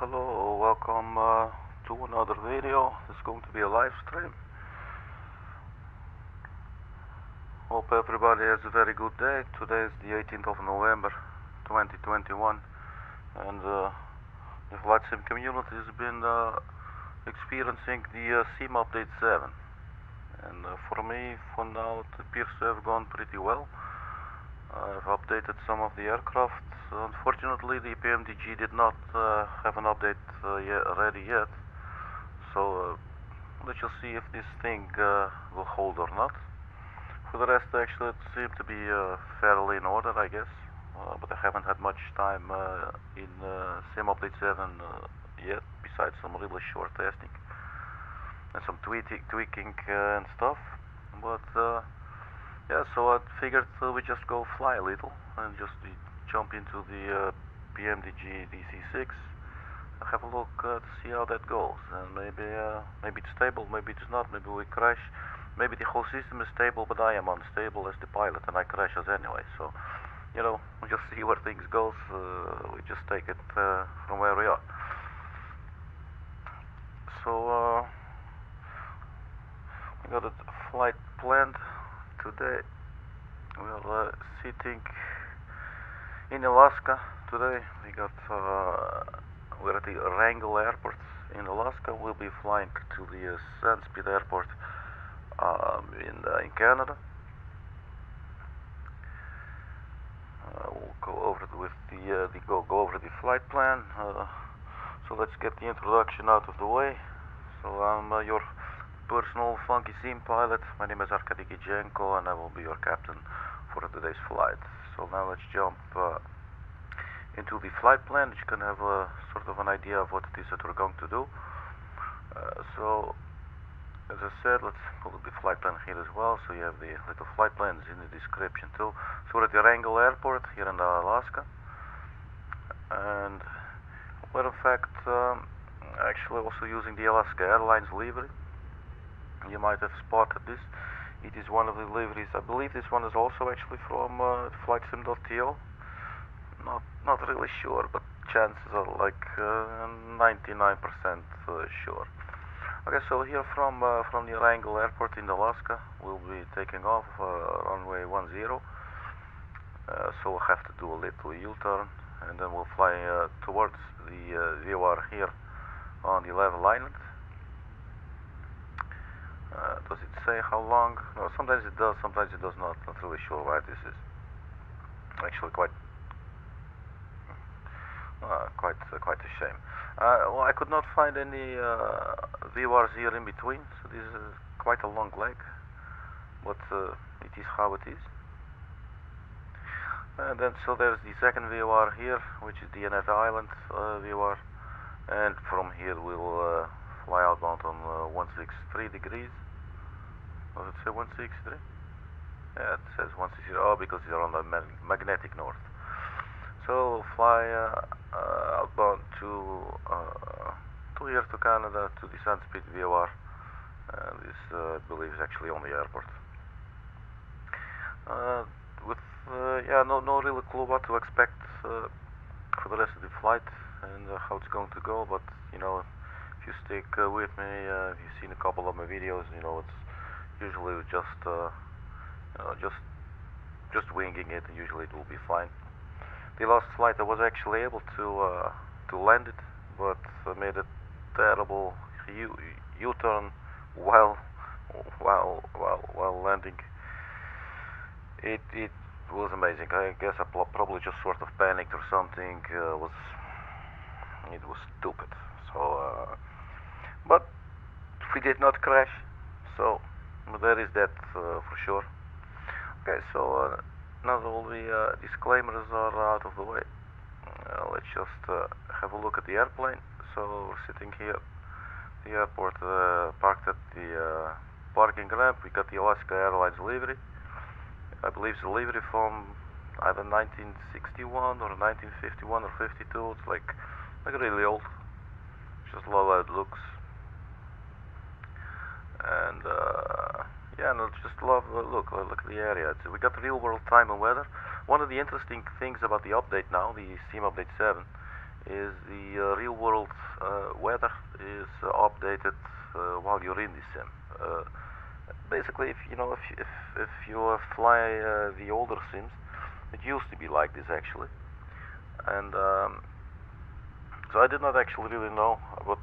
hello, welcome to another video. It's going to be a live stream. Hope everybody has a very good day. Today is the 18th of November 2021, and the flight sim community has been experiencing the sim update 7, and for me, for now, it appears to have gone pretty well. I've updated some of the aircraft. Unfortunately, the PDMG did not have an update ready yet, so let's just see if this thing will hold or not. For the rest, actually, it seemed to be fairly in order, I guess, but I haven't had much time in Sim Update 7 yet, besides some really short testing and some tweaking and stuff, but yeah, so I figured we just go fly a little and just jump into the PDMG DC-6, have a look to see how that goes, and maybe it's stable, maybe it's not, maybe we crash, maybe the whole system is stable but I am unstable as the pilot and I crash us anyway. So, you know, we just see where things goes. We just take it from where we are. So we got a flight planned today. We are sitting in Alaska today. We're at the Wrangell airport in Alaska. We'll be flying to the Sandspit airport in Canada. We'll go over go over the flight plan. So let's get the introduction out of the way. So I'm your personal funky sim pilot. My name is Arkady Gidzenko, and I will be your captain for today's flight. So now let's jump into the flight plan. You can have a sort of an idea of what it is that we're going to do. So as I said, let's put the flight plan here as well, so you have the little flight plans in the description too. So we're at the Wrangell airport here in Alaska, and we're in fact actually also using the Alaska Airlines livery. You might have spotted this. It is one of the liveries. I believe this one is also actually from flightsim.to. Not really sure, but chances are like 99% sure. Okay, so here from the Wrangell airport in Alaska, we'll be taking off runway 10. So we'll have to do a little U-turn, and then we'll fly towards the VOR here on the level island. Does it say how long? No, sometimes it does, sometimes it does not. Not really sure why this is. Actually, quite a shame. Well, I could not find any VORs here in between, so this is quite a long leg, but it is how it is. And then so there's the second VOR here, which is the Net Island VOR, and from here we'll fly outbound on 163 degrees. Does it say 163? Yeah, it says 160. Oh, because you're on the magnetic north. So we'll fly outbound to here to Canada, to the Sandspit VOR. This I believe is actually on the airport. No really clue what to expect for the rest of the flight and how it's going to go. But you know, if you stick with me, if you've seen a couple of my videos, you know it's usually just winging it, and usually it will be fine. The last flight I was actually able to land it, but I made a terrible U-turn while landing. It was amazing. I guess I probably just sort of panicked or something. It was stupid. So, but we did not crash. So there is that for sure. Okay, so now that all the disclaimers are out of the way, let's just have a look at the airplane. So we're sitting here, the airport, parked at the parking ramp. We got the Alaska Airlines livery. I believe it's a livery from either 1961 or 1951 or 52. It's like really old. Just love how it looks. And yeah, no, just love look at the area. We got real world time and weather. One of the interesting things about the update now, the Sim Update 7, is the real world weather is updated while you're in the sim. Basically, if you know if you fly the older sims, it used to be like this actually, and so I did not actually really know,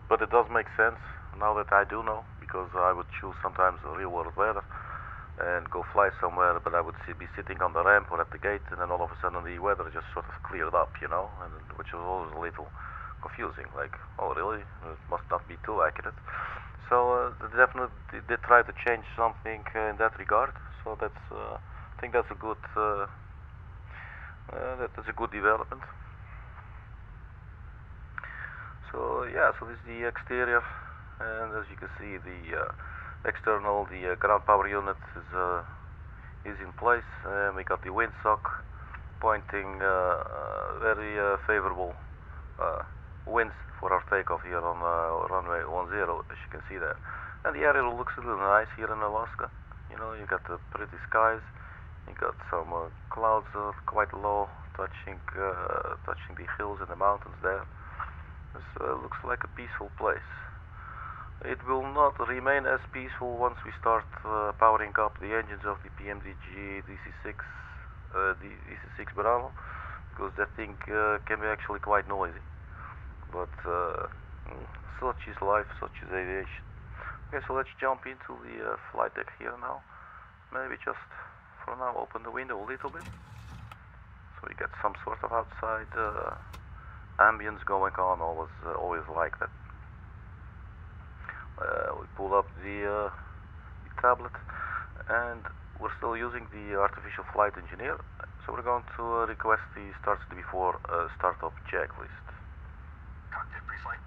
but it does make sense now that I do know, because I would choose sometimes the real world weather and go fly somewhere, but I would be sitting on the ramp or at the gate, and then all of a sudden the weather just sort of cleared up, you know, and which was always a little confusing. Like, oh really? It must not be too accurate. So they definitely did try to change something in that regard. So that's I think that's a good that's a good development. So yeah, so this is the exterior, and as you can see, the external, the ground power unit is in place. We got the windsock pointing very favorable winds for our takeoff here on runway 10, as you can see there. And the area looks a little nice here in Alaska. You know, you got the pretty skies. You got some clouds quite low, touching the hills and the mountains there. This looks like a peaceful place. It will not remain as peaceful once we start powering up the engines of the PDMG DC-6 Bravo, because that thing can be actually quite noisy. But such is life, such is aviation. Okay, so let's jump into the flight deck here now. Maybe just for now open the window a little bit, so we get some sort of outside ambience going on. Always like that. We pull up the tablet, and we're still using the artificial flight engineer, so we're going to request the starts before startup checklist. Cockpit pre-flight.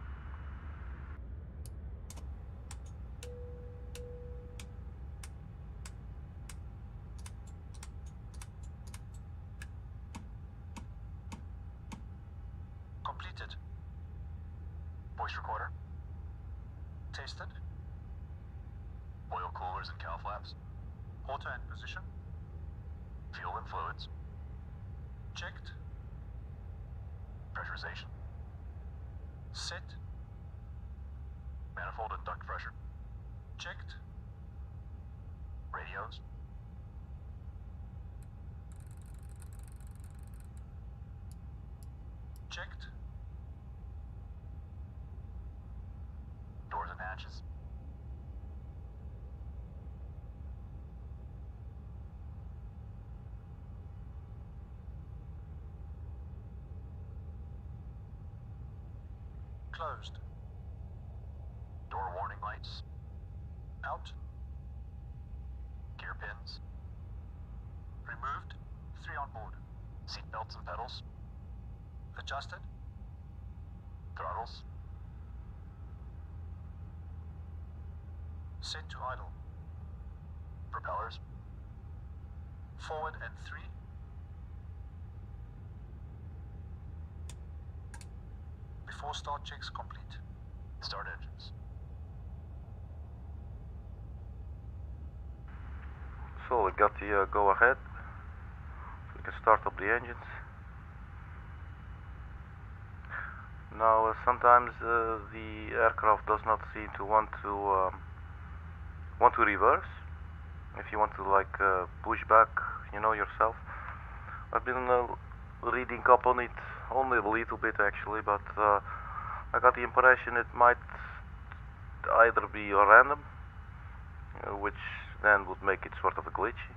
Completed. Voice recorder. Tested. Oil coolers and cow flaps. Auto and position. Fuel and fluids. Checked. Pressurization. Set. Manifold and duct pressure. Checked. Radios. Checked. Doors and hatches. Closed. Door warning lights. Out. Gear pins. Removed. 3 on board. Seat belts and pedals. Adjusted. Throttles. Set to idle. Propellers. Forward and 3. Before start checks complete. Start engines. So we got the go ahead. So we can start up the engines. Now sometimes the aircraft does not seem to want to reverse. If you want to like push back, you know, yourself. I've been reading up on it only a little bit actually, but I got the impression it might either be random, which then would make it sort of a glitchy,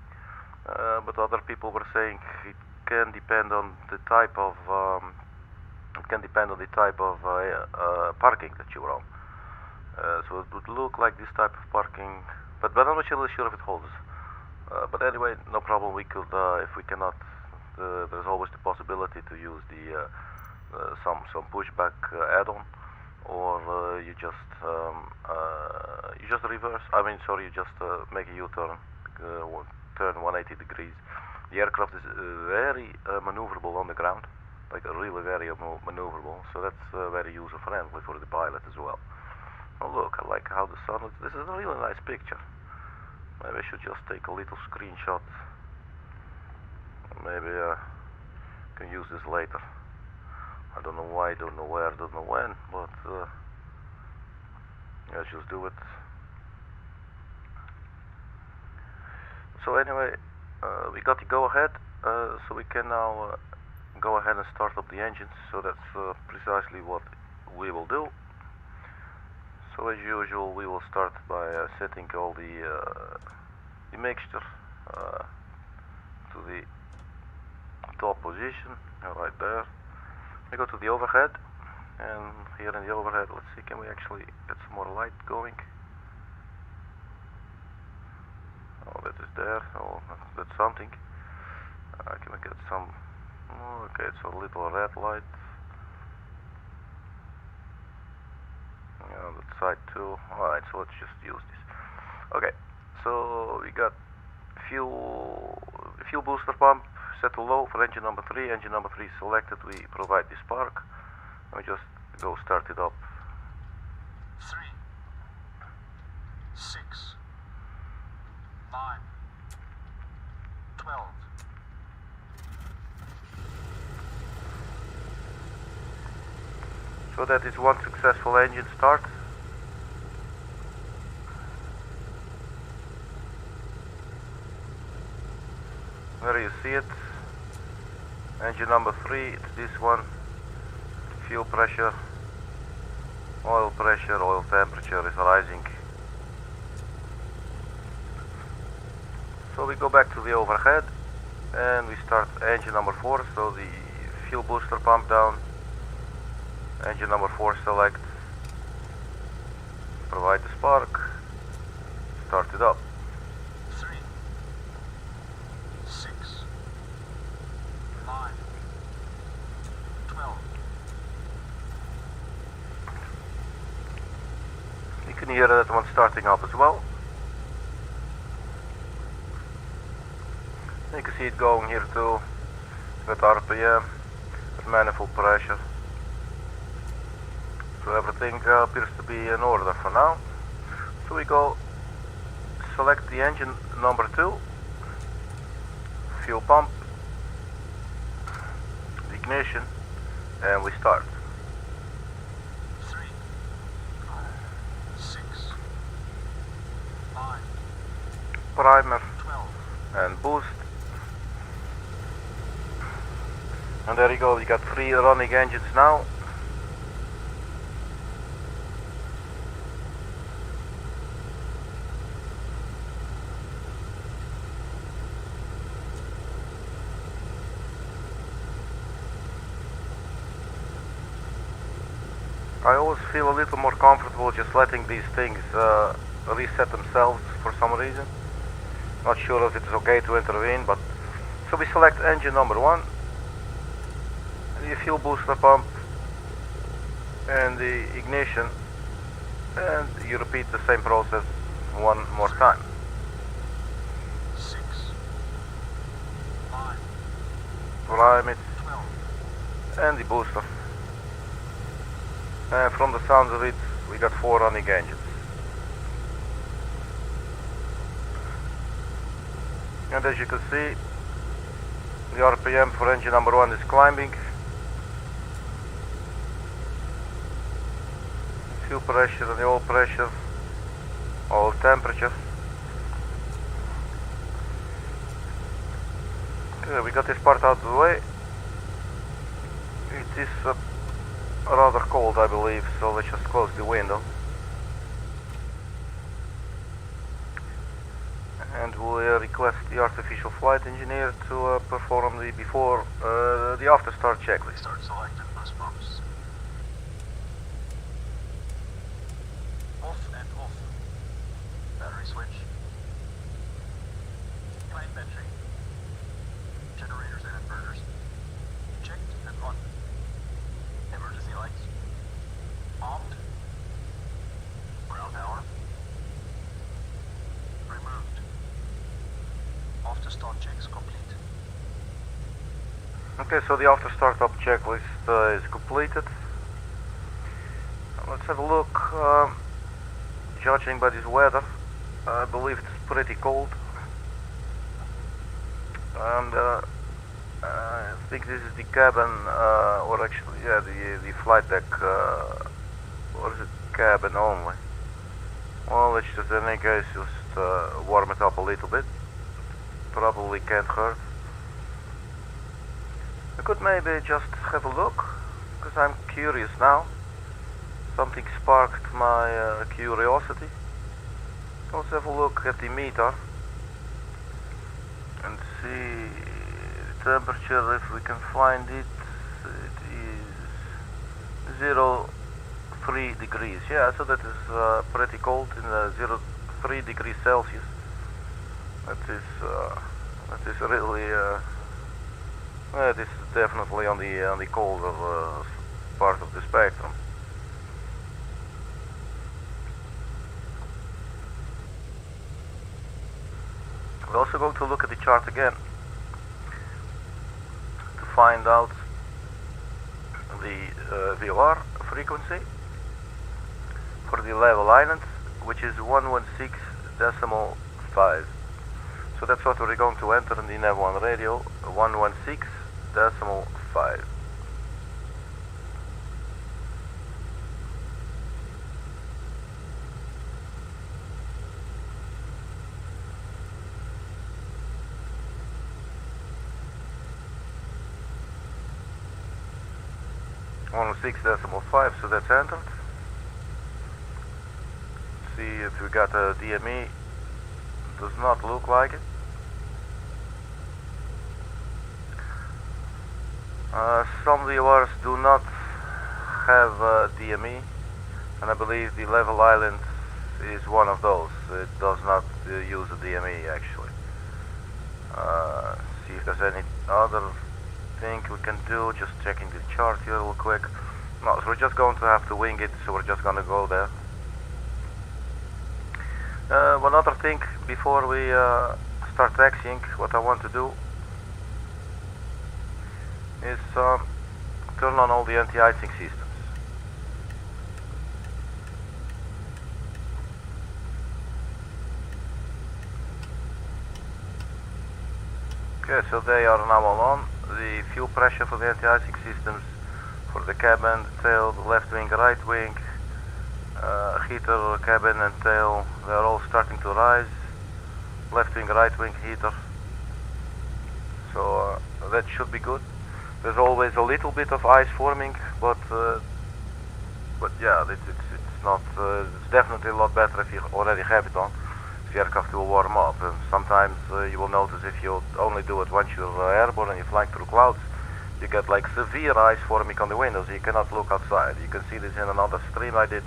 but other people were saying it can depend on the type of parking that you're on. So it would look like this type of parking, but I'm not really sure if it holds. But anyway, no problem. We could, if we cannot, there's always the possibility to use the some pushback add-on, or you just reverse. I mean, sorry, you just make a U-turn, turn 180 degrees. The aircraft is very maneuverable on the ground, like really very maneuverable. So that's very user-friendly for the pilot as well. Oh look, I like how the sun looks. This is a really nice picture. Maybe I should just take a little screenshot. Maybe I can use this later. I don't know why, don't know where, don't know when, but let's just do it. So anyway, we got the go ahead, so we can now go ahead and start up the engines. So that's precisely what we will do. So as usual, we will start by setting all the mixture to the top position, right there. We go to the overhead, and here in the overhead, let's see, can we actually get some more light going? Oh, that is there. Oh, that's something. Can we get some? Oh, okay, it's a little red light. On that side too. Alright, so let's just use this. Okay, so we got fuel booster pump set to low for engine number 3. Engine number 3 selected. We provide the spark. And we just go start it up. 3, 6, 9, 12. So that is one successful engine start. There you see it. Engine number 3, it's this one. Fuel pressure, oil temperature is rising. So we go back to the overhead and we start engine number 4, so the fuel booster pump down. Engine number 4 select, provide the spark, start it up. 3, 6, 9, 12. You can hear that one starting up as well. You can see it going here too, with RPM, with manifold pressure. So everything appears to be in order for now. So we go select the engine number 2, fuel pump, ignition, and we start. 3, 6, 9, Primer 12. and boost. And there you go, we got 3 running engines now. I always feel a little more comfortable just letting these things reset themselves for some reason. Not sure if it's okay to intervene, but so we select engine number 1, the fuel booster pump and the ignition, and you repeat the same process one more time. 6, 9, Prime it 12. and the booster. And from the sounds of it, we got 4 running engines. And as you can see, the RPM for engine number 1 is climbing. Fuel pressure and the oil pressure, oil temperature. Okay, we got this part out of the way. It is rather cold, I believe, so let's just close the window. And we'll request the artificial flight engineer to perform the after start checklist. Start selected bus pumps. Off and off. Battery switch. Plane benching. Generators and inverters. Checked and on. Emergency lights. Armed. Ground power. Removed. After start checks complete. Okay, so the after startup checklist is completed. Let's have a look. Judging by this weather, I believe it's pretty cold. And I think this is the cabin, or actually, yeah, the flight deck, or is it cabin only? Well, let's just, in any case, just warm it up a little bit. Probably can't hurt. I could maybe just have a look, because I'm curious now. Something sparked my curiosity. Let's have a look at the meter and see the temperature if we can find it. It is 0.3 degrees. Yeah, so that is pretty cold in 0.3 degrees Celsius. That is really it is definitely on the colder part of the spectrum. We're also going to look at the chart again to find out the VOR frequency for the level island, which is 116.5. So that's what we're going to enter in the nav1 radio, 116.5. On 6.5, so that's entered. See if we got a DME. Does not look like it. Some VORs do not have DME, and I believe the level island is one of those. It does not use a DME actually. See if there's any other thing we can do. Just checking the chart here real quick. No, so we're just going to have to wing it, so we're just gonna go there. One other thing before we start taxiing, what I want to do is turn on all the anti-icing systems. Okay, so they are now all on. The fuel pressure for the anti-icing systems for the cabin, the tail, the left wing, right wing, heater, cabin and tail, they're all starting to rise. Left wing, right wing heater. So that should be good. There's always a little bit of ice forming, but yeah, it's not. It's definitely a lot better if you already have it on. The aircraft will warm up, and sometimes you will notice if you only do it once you're airborne and you're flying through clouds, you get like severe ice forming on the windows. You cannot look outside. You can see this in another stream I did.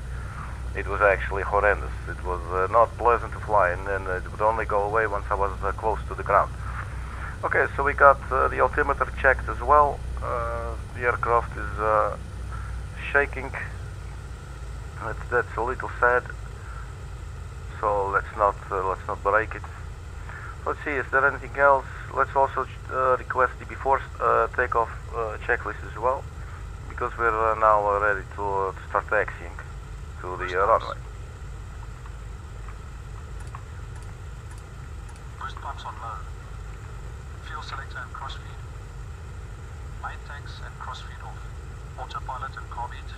It was actually horrendous. It was not pleasant to fly, and then it would only go away once I was close to the ground. Okay, so we got the altimeter checked as well. The aircraft is shaking. That's a little sad. So let's not break it. Let's see, is there anything else? Let's also request the before takeoff checklist as well, because we're now ready to start taxiing to the runway. Boost pumps on low. Fuel selector and crossfeed. Main tanks and crossfeed off. Autopilot and carb heat.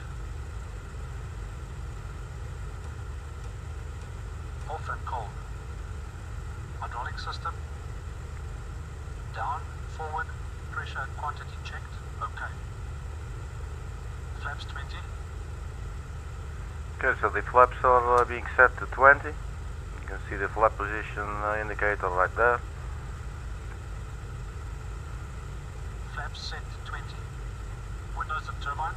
Off and cold. Hydraulic system. Down, forward, pressure and quantity checked. Okay. Flaps 20. Okay, so the flaps are being set to 20. You can see the flap position indicator right there. Flaps set to 20. Windows and turbine.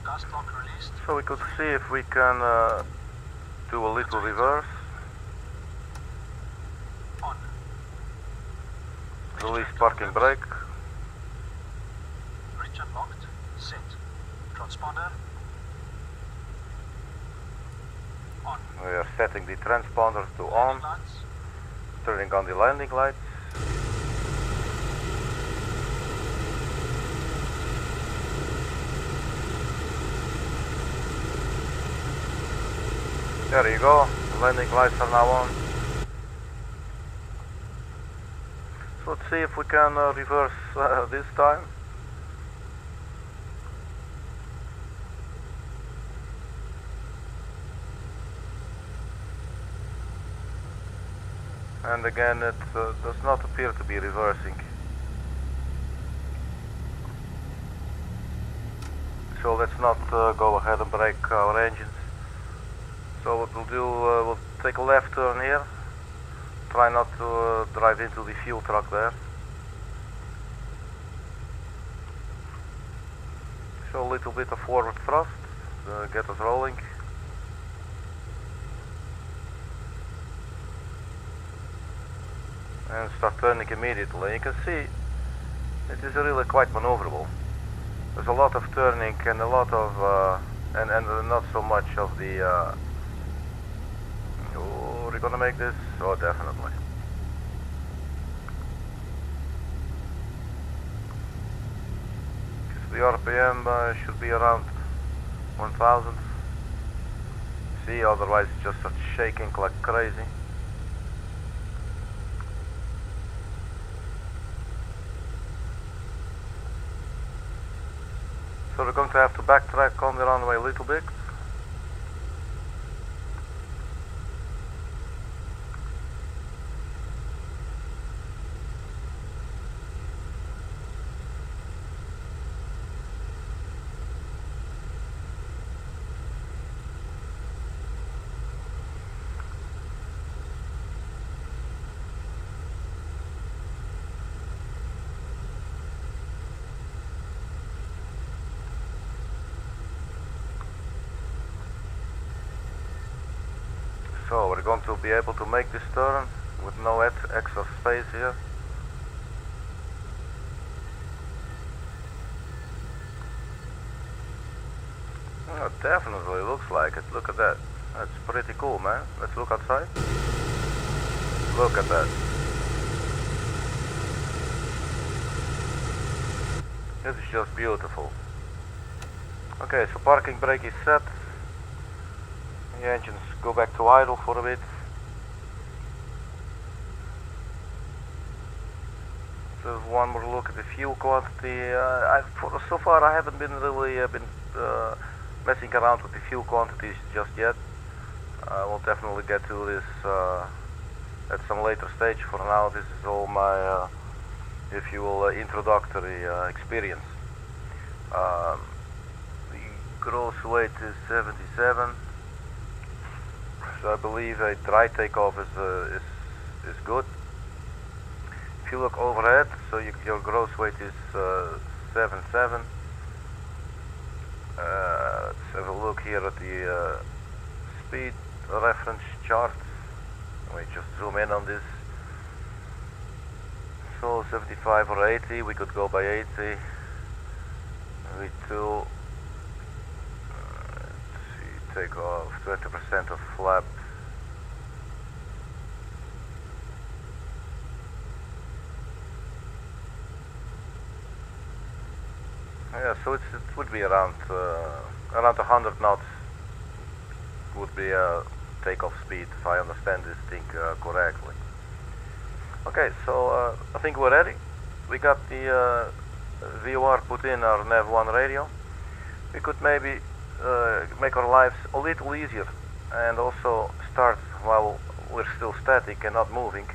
Gas block released. So we could see if we can do a little reverse. On. Release parking brake. Reach unlocked. Set. Transponder. On. We are setting the transponders to on. Lights. Turning on the landing lights. There you go, landing lights are now on. So let's see if we can reverse this time. And again, it does not appear to be reversing. So let's not go ahead and brake our engines. So what we'll do, we'll take a left turn here. Try not to drive into the fuel truck there. Show a little bit of forward thrust, get us rolling. And start turning immediately. You can see it is really quite maneuverable. There's a lot of turning and a lot of and not so much of the oh, are we gonna make this? Oh, definitely. The RPM should be around 1000. See, otherwise it just starts shaking like crazy. So we're going to have to backtrack on the runway a little bit. So we're going to be able to make this turn with no extra space here. Oh, it definitely looks like it. Look at that. That's pretty cool, man. Let's look outside. Look at that. This is just beautiful. Okay, so parking brake is set. The engines go back to idle for a bit. So one more look at the fuel quantity. So far I haven't been really messing around with the fuel quantities just yet. We'll definitely get to this at some later stage. For now, this is all my, if you will, introductory experience. The gross weight is 77. So I believe a dry takeoff is good. If you look overhead, so your gross weight is 77. Let's have a look here at the speed reference chart. Let me just zoom in on this. So 75 or 80, we could go by 80. V2. Take off 20% of flap. Yeah, so it would be around 100 knots would be a takeoff speed, if I understand this thing correctly. Okay, so I think we're ready. We got the VOR put in our nav1 radio. We could maybe make our lives a little easier and also start while we're still static and not moving.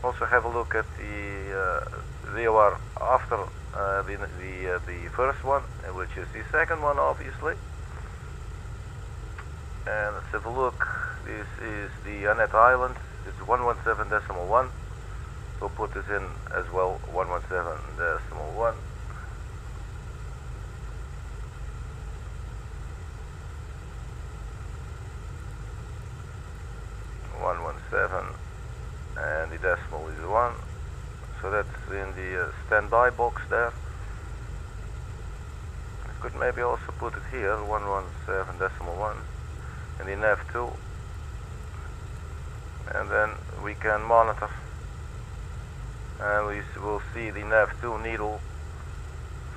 Also have a look at the VOR after the first one, which is the second one obviously. And let's have a look. This is the Annette Island. It's 117.1. We'll put this in as well, 117.1. 117, and the decimal is 1, so that's in the standby box there. I could maybe also put it here, 117.1, and the nav2, and then we can monitor, and we will see the nav2 needle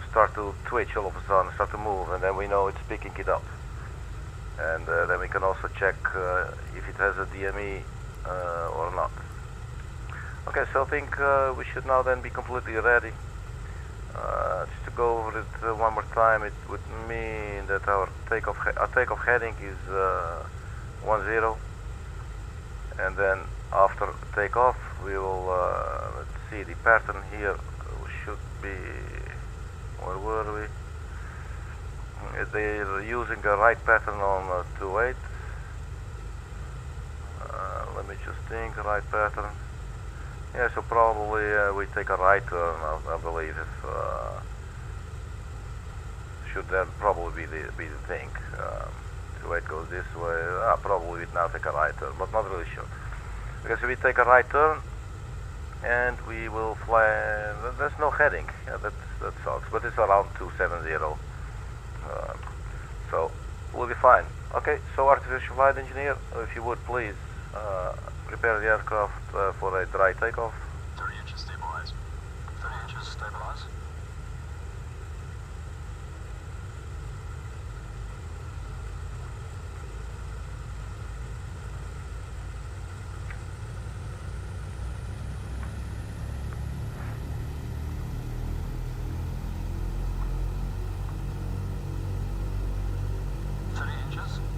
start to twitch all of a sudden, start to move, and then we know it's picking it up. and then we can also check if it has a DME or not. Okay, so I think we should now then be completely ready. Just to go over it one more time, it would mean that our takeoff heading is 10, and then after takeoff we will let's see, the pattern here should be, where were we? They're using a right pattern on 28. Let me just think, right pattern. Yeah, so probably we take a right turn, I believe. If should then probably be the thing. 28 goes this way. Probably we'd now take a right turn, but not really sure. Okay, so we take a right turn, and we will fly. There's no heading. Yeah, that sucks. But it's around 270. So we'll be fine. Okay, so artificial flight engineer, if you would please prepare the aircraft for a dry takeoff. 30 inches stabilize. 30 inches stabilize.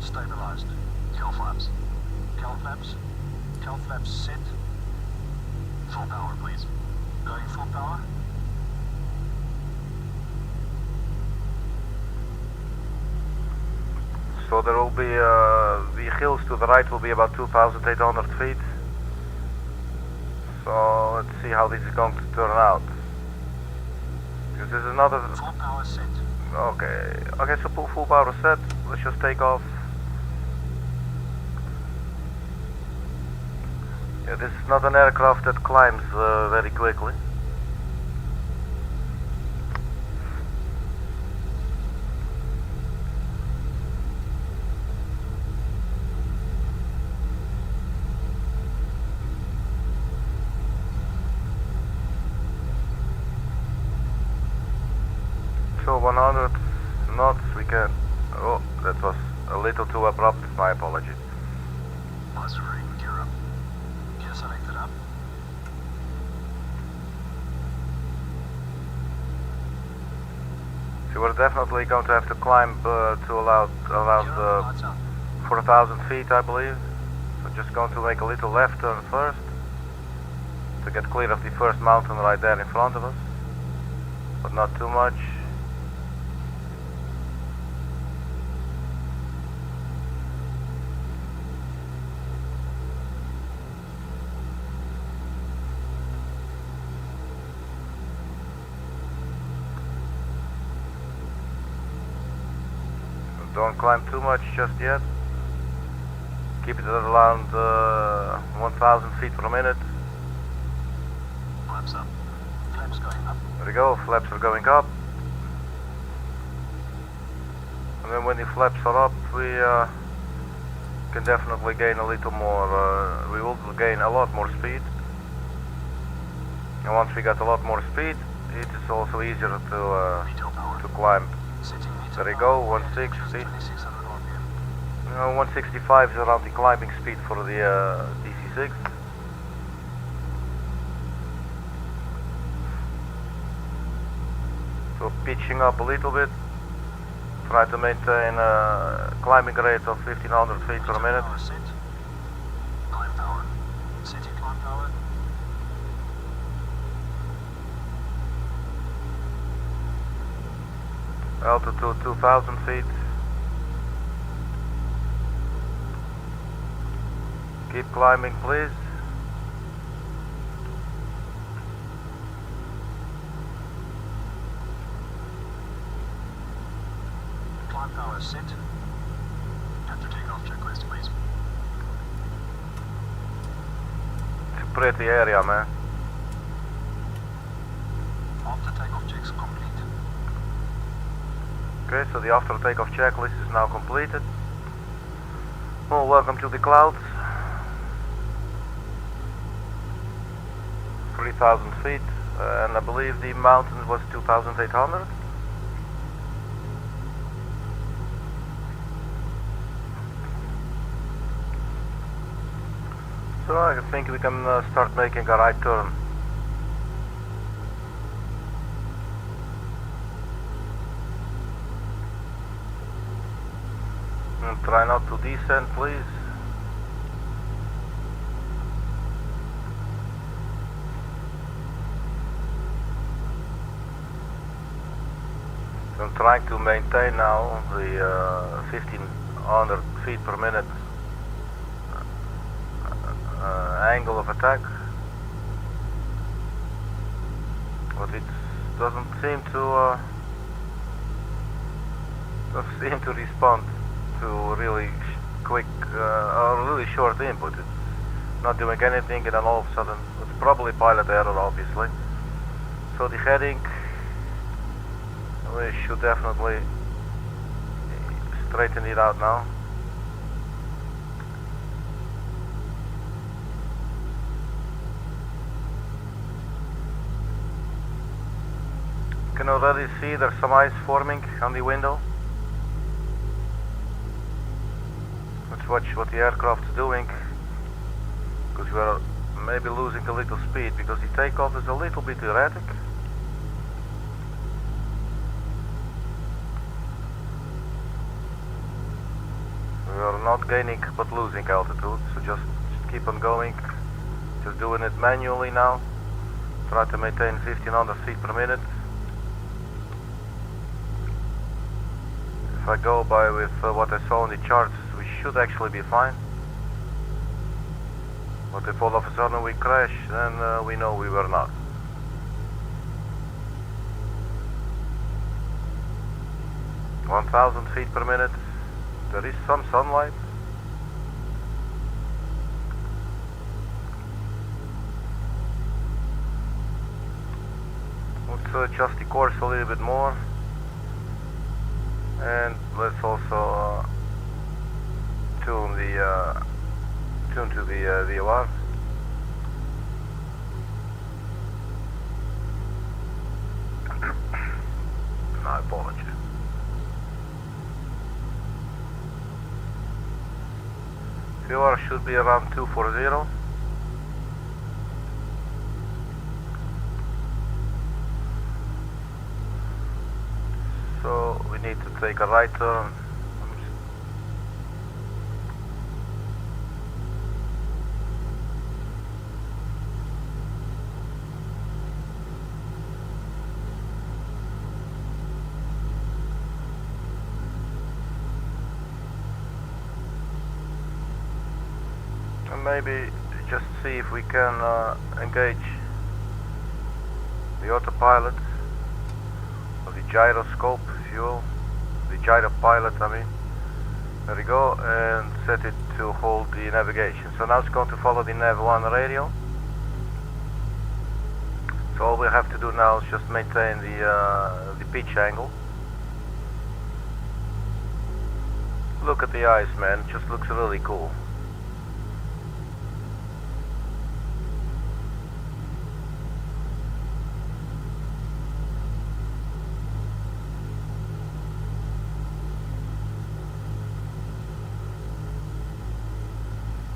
Stabilized. Cal flaps. Cal flaps. Cal flaps set. Full power, please. Going full power. So there will be the hills to the right will be about 2,800 feet. So let's see how this is going to turn out. Because this is another. Full power set. Okay. Okay. So full power set. Let's just take off. Yeah, this is not an aircraft that climbs very quickly. So 100 knots we can. Oh, that was a little too abrupt. My apologies. Gear up. Gear selected up. So we're definitely going to have to climb to around 4,000 feet, I believe. So just going to make a little left turn first to get clear of the first mountain right there in front of us, but not too much. Don't climb too much just yet. Keep it at around 1,000 feet per minute. Flaps up. Flaps going up. There we go, flaps are going up. And then when the flaps are up, we can definitely gain a little more, we will gain a lot more speed. And once we get a lot more speed, it is also easier to climb. There you go, 160. 165 is around the climbing speed for the DC-6. So pitching up a little bit. Try to maintain a climbing rate of 1,500 feet per minute. Climb power. Setting climb power. Altitude 2,000 feet. Keep climbing, please. Climb power set. After takeoff checklist, please. It's a pretty area, man. After takeoff checks complete. Okay, so the after takeoff checklist is now completed. Well, welcome to the clouds. 3,000 feet, and I believe the mountain was 2,800. So I think we can start making a right turn. And try not to descend, please. I'm trying to maintain now the 1500 feet per minute angle of attack, but it doesn't seem to respond to really quick or really short input. It's not doing anything, and then all of a sudden it's probably pilot error, obviously. So the heading, we should definitely straighten it out now. You can already see there's some ice forming on the window. Let's watch what the aircraft is doing, because we are maybe losing a little speed because the takeoff is a little bit erratic. We are not gaining but losing altitude, so just keep on going, just doing it manually now. Try to maintain 1500 feet per minute. If I go by with what I saw on the charts, we should actually be fine. But if all of a sudden we crash, then we know we were not. - 1000 feet per minute. There is some sunlight. Let's adjust the course a little bit more. And let's also tune to the VOR. My apologies. VOR should be around 240. So we need to take a right turn. And maybe just see if we can engage the autopilot, or the gyroscope, if you will, the gyro pilot, I mean. There we go, and set it to hold the navigation. So now it's going to follow the nav1 radio. So all we have to do now is just maintain the pitch angle. Look at the eyes, man, it just looks really cool.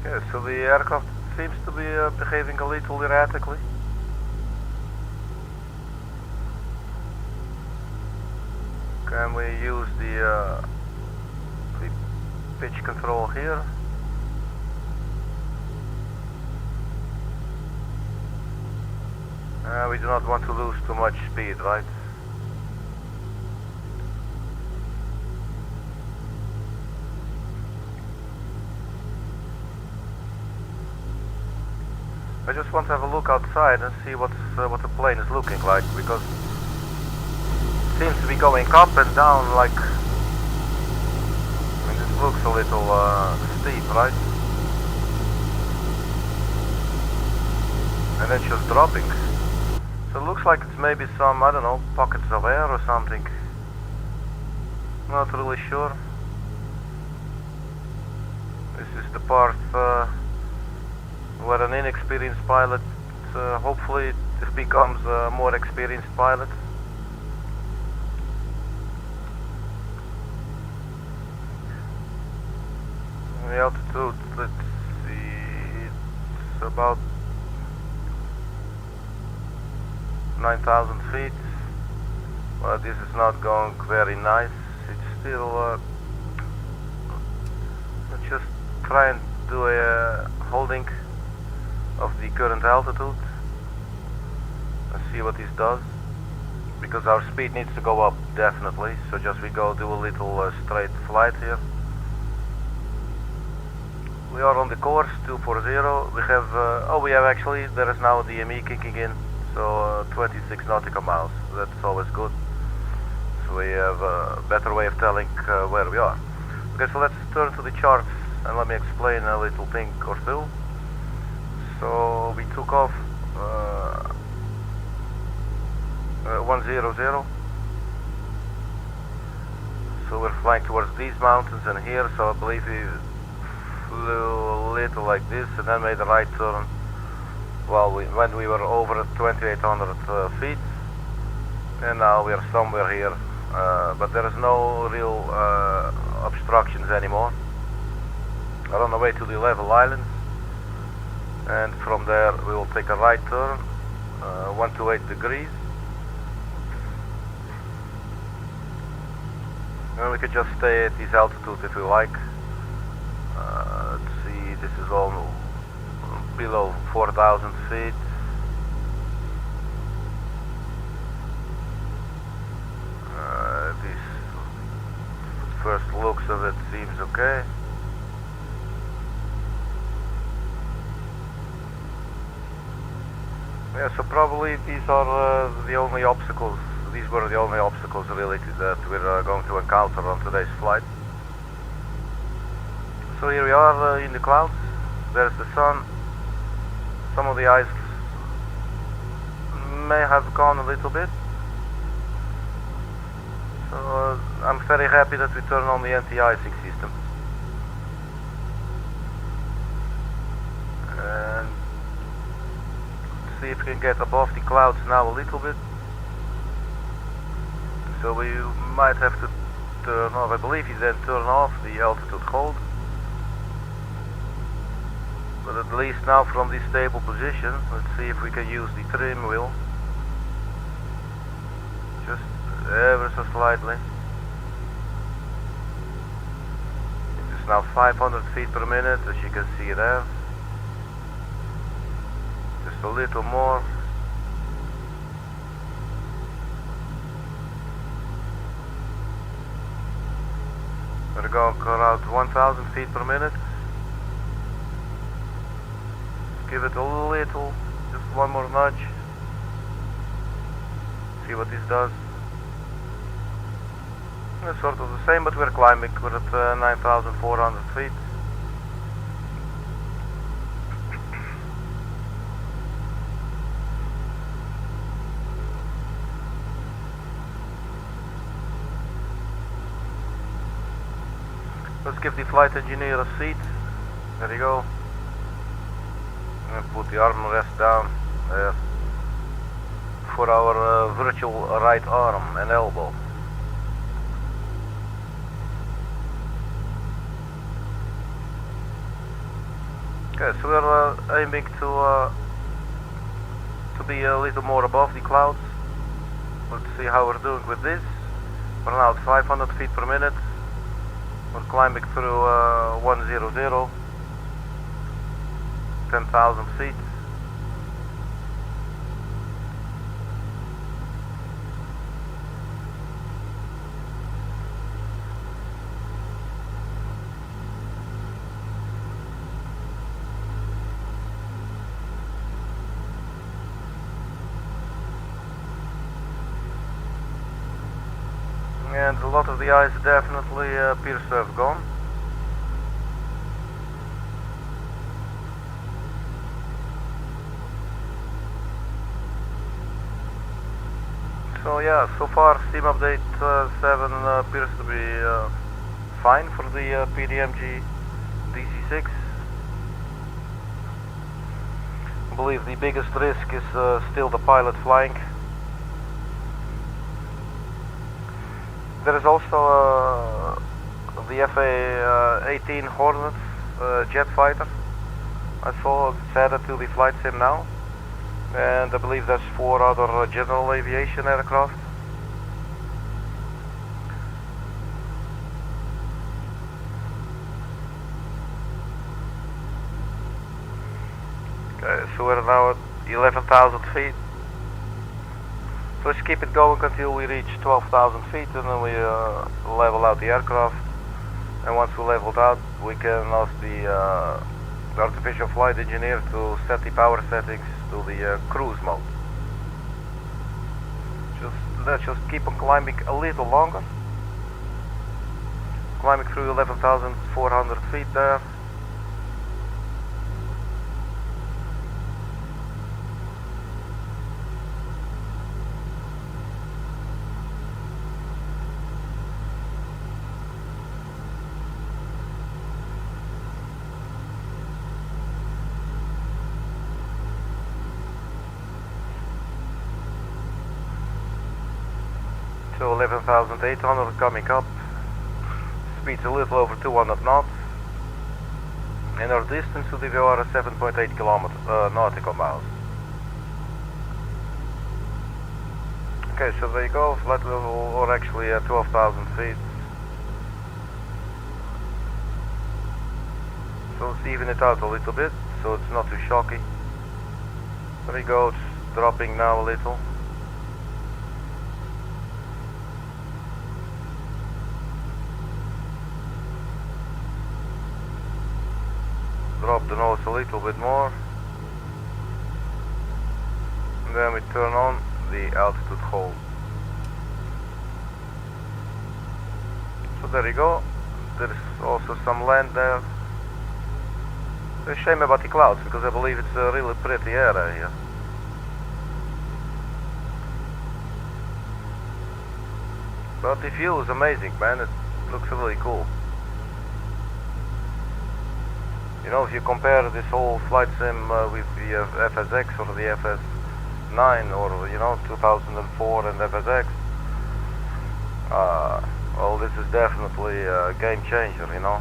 Okay, so the aircraft seems to be behaving a little erratically. Can we use the pitch control here? We do not want to lose too much speed, right? I just want to have a look outside and see what the plane is looking like, because it seems to be going up and down like... I mean, this looks a little steep, right? And then just dropping. So it looks like it's maybe some, I don't know, pockets of air or something. Not really sure. This is the part where an inexperienced pilot, hopefully it becomes a more experienced pilot. The altitude, let's see, about 9,000 feet. Well, this is not going very nice. It's still just try and do a holding of the current altitude and see what this does, because our speed needs to go up definitely. So just we go do a little straight flight here. We are on the course 240. We have we have actually, there is now DME kicking in, so 26 nautical miles. That's always good. So we have a better way of telling where we are. Okay, so let's turn to the charts and let me explain a little thing or two. So we took off 100. So we're flying towards these mountains and here, so I believe we flew a little like this and then made a right turn when we were over 2,800 feet, and now we are somewhere here, but there is no real obstructions anymore. We're on the way to the level islands, and from there we will take a right turn 128 degrees, and we could just stay at this altitude if we like. Let's see, this is all below 4,000 feet. This first looks of it seems okay. Yeah, so probably these are the only obstacles. These were the only obstacles really that we're going to encounter on today's flight. So here we are in the clouds. There's the sun. Some of the ice may have gone a little bit. So I'm very happy that we turned on the anti-icing system. And see if we can get above the clouds now a little bit. So we might have to turn off, I believe he then turn off the altitude hold. But at least now from this stable position, let's see if we can use the trim wheel. Just ever so slightly. It's now 500 feet per minute, as you can see there. Just a little more. We're going around 1,000 feet per minute. Give it a little, just one more nudge. See what this does. It's sort of the same, but we're climbing. We're at 9,400 feet. Let's give the flight engineer a seat. There you go. And put the armrest down there for our virtual right arm and elbow. Okay, so we're aiming to be a little more above the clouds. Let's see how we're doing with this. We're now at 500 feet per minute. We're climbing through 100, 10,000 feet. And a lot of the ice definitely appears to have gone. So yeah, so far Steam Update 7 appears to be fine for the PDMG DC-6. I believe the biggest risk is still the pilot flying. There is also the FA-18 Hornet jet fighter. I saw it's added to the flight sim now, and I believe there's 4 other general aviation aircraft. Okay, so we're now at 11,000 feet. So let's keep it going until we reach 12,000 feet, and then we level out the aircraft. And once we leveled out, we can ask the artificial flight engineer to set the power settings to the cruise mode. Let's just keep on climbing a little longer. Climbing through 11,400 feet there. So 11,800 coming up. Speed's a little over 200 knots. And our distance to the VR is 7.8 nautical miles. Okay, so there you go, flight level, or actually 12,000 feet. So let's even it out a little bit, so it's not too shocking. There you go, it's dropping now a little. Drop the nose a little bit more, and then we turn on the altitude hold. So there you go, there's also some land there. It's a shame about the clouds, because I believe it's a really pretty area here. But the view is amazing, man, it looks really cool. You know, if you compare this whole flight sim with the FSX or the FS9 or, you know, 2004 and FSX, well, this is definitely a game changer, you know.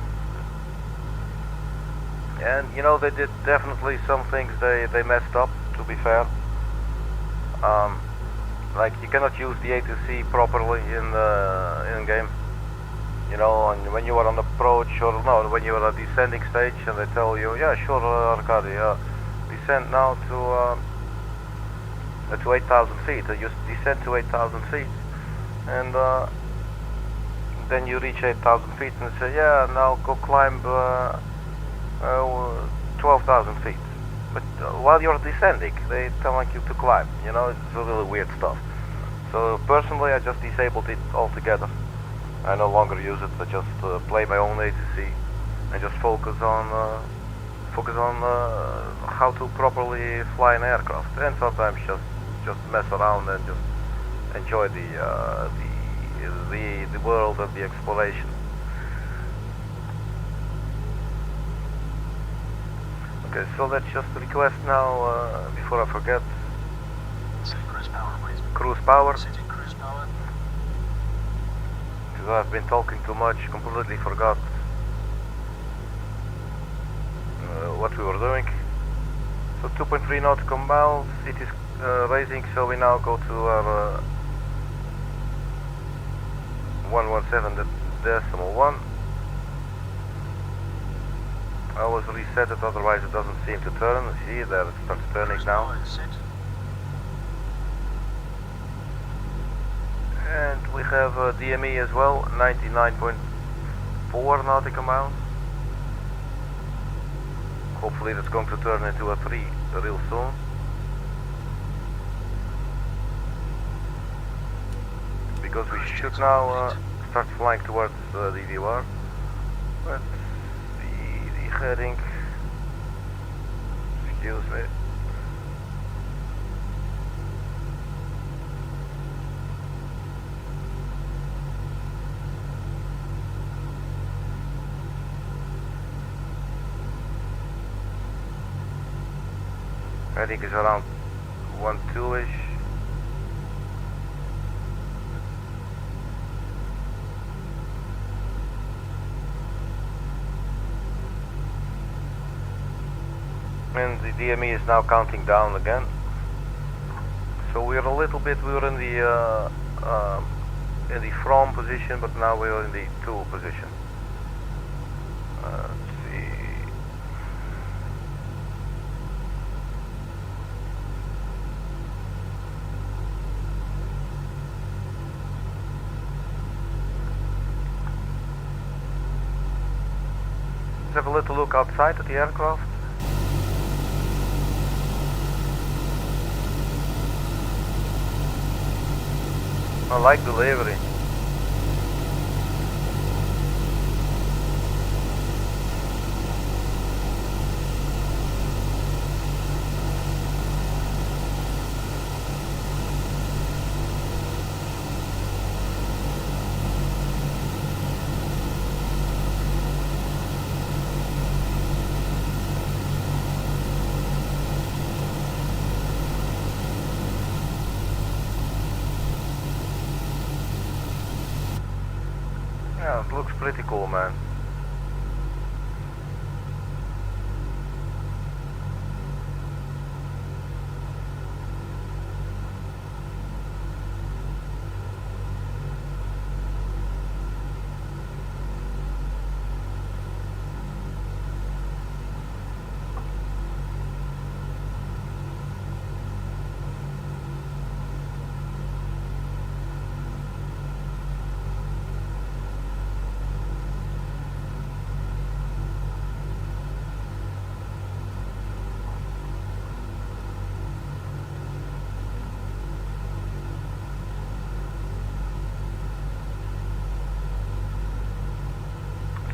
And, you know, they did definitely some things they messed up, to be fair. Like, you cannot use the A2C properly in game. You know, and when you are on approach, or no, when you are at descending stage, and they tell you, yeah, sure, Arkady, descend now to 8,000 feet. You descend to 8,000 feet, and then you reach 8,000 feet, and say, yeah, now go climb 12,000 feet. But while you're descending, they tell like you to climb. You know, it's really weird stuff. So personally, I just disabled it altogether. I no longer use it. I just play my own A2C and just focus on how to properly fly an aircraft, and sometimes just mess around and just enjoy the world and the exploration. Okay, so let's just request now before I forget. City cruise power, please. Cruise power. City cruise power. I've been talking too much, completely forgot what we were doing. So 2.3 nautical miles, it is raising, so we now go to our 117.1. I always reset it, otherwise it doesn't seem to turn. See, there it starts turning now. And we have DME as well, 99.4 nautical miles. Hopefully that's going to turn into a 3 real soon. Because we should now start flying towards the VOR. Let's see the heading. Excuse me. I think it's around 1-2-ish. And the DME is now counting down again. So we're a little bit, we were in the from position, but now we're in the to position. Let's see. Let's have a little look outside at the aircraft. I like the livery. Yeah, it looks pretty cool, man.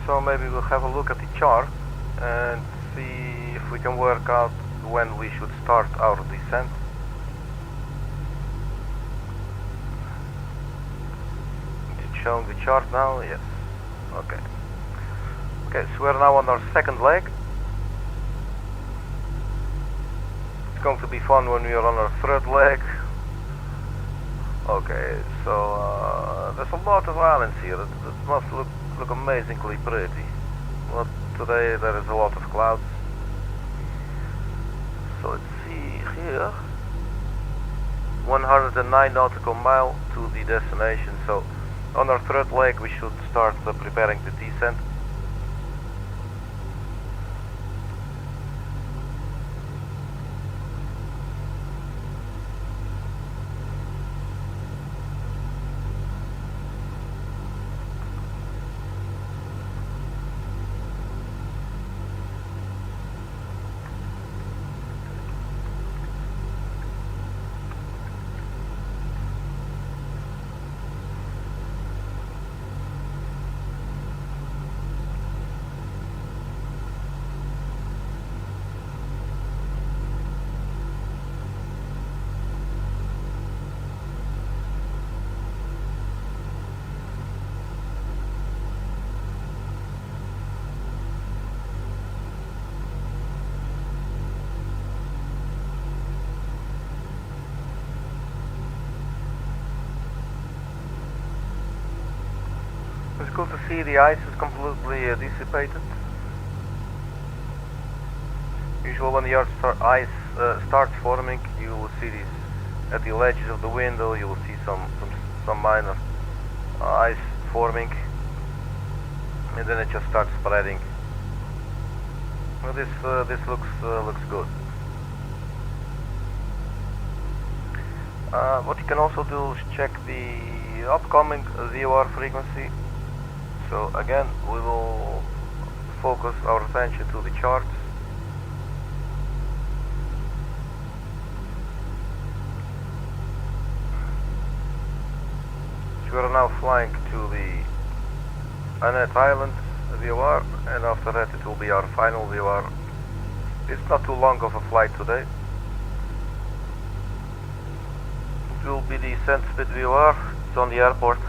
So maybe we'll have a look at the chart and see if we can work out when we should start our descent. Is it showing the chart now? Yes. Okay. Okay, so we're now on our second leg. It's going to be fun when we are on our third leg. Okay, so there's a lot of islands here. It must look amazingly pretty. Well, today there is a lot of clouds. So let's see here. 109 nautical mile to the destination. So on our third leg we should start preparing the descent. It's good to see the ice is completely dissipated. Usually when the ice starts forming, you will see these at the ledges of the window. You will see some minor ice forming, and then it just starts spreading. Well, this looks good. What you can also do is check the upcoming VOR frequency. So again, we will focus our attention to the charts. So we are now flying to the Annette Island VOR, and after that it will be our final VOR. It's not too long of a flight today. It will be the Sandspit VOR. It's on the airport.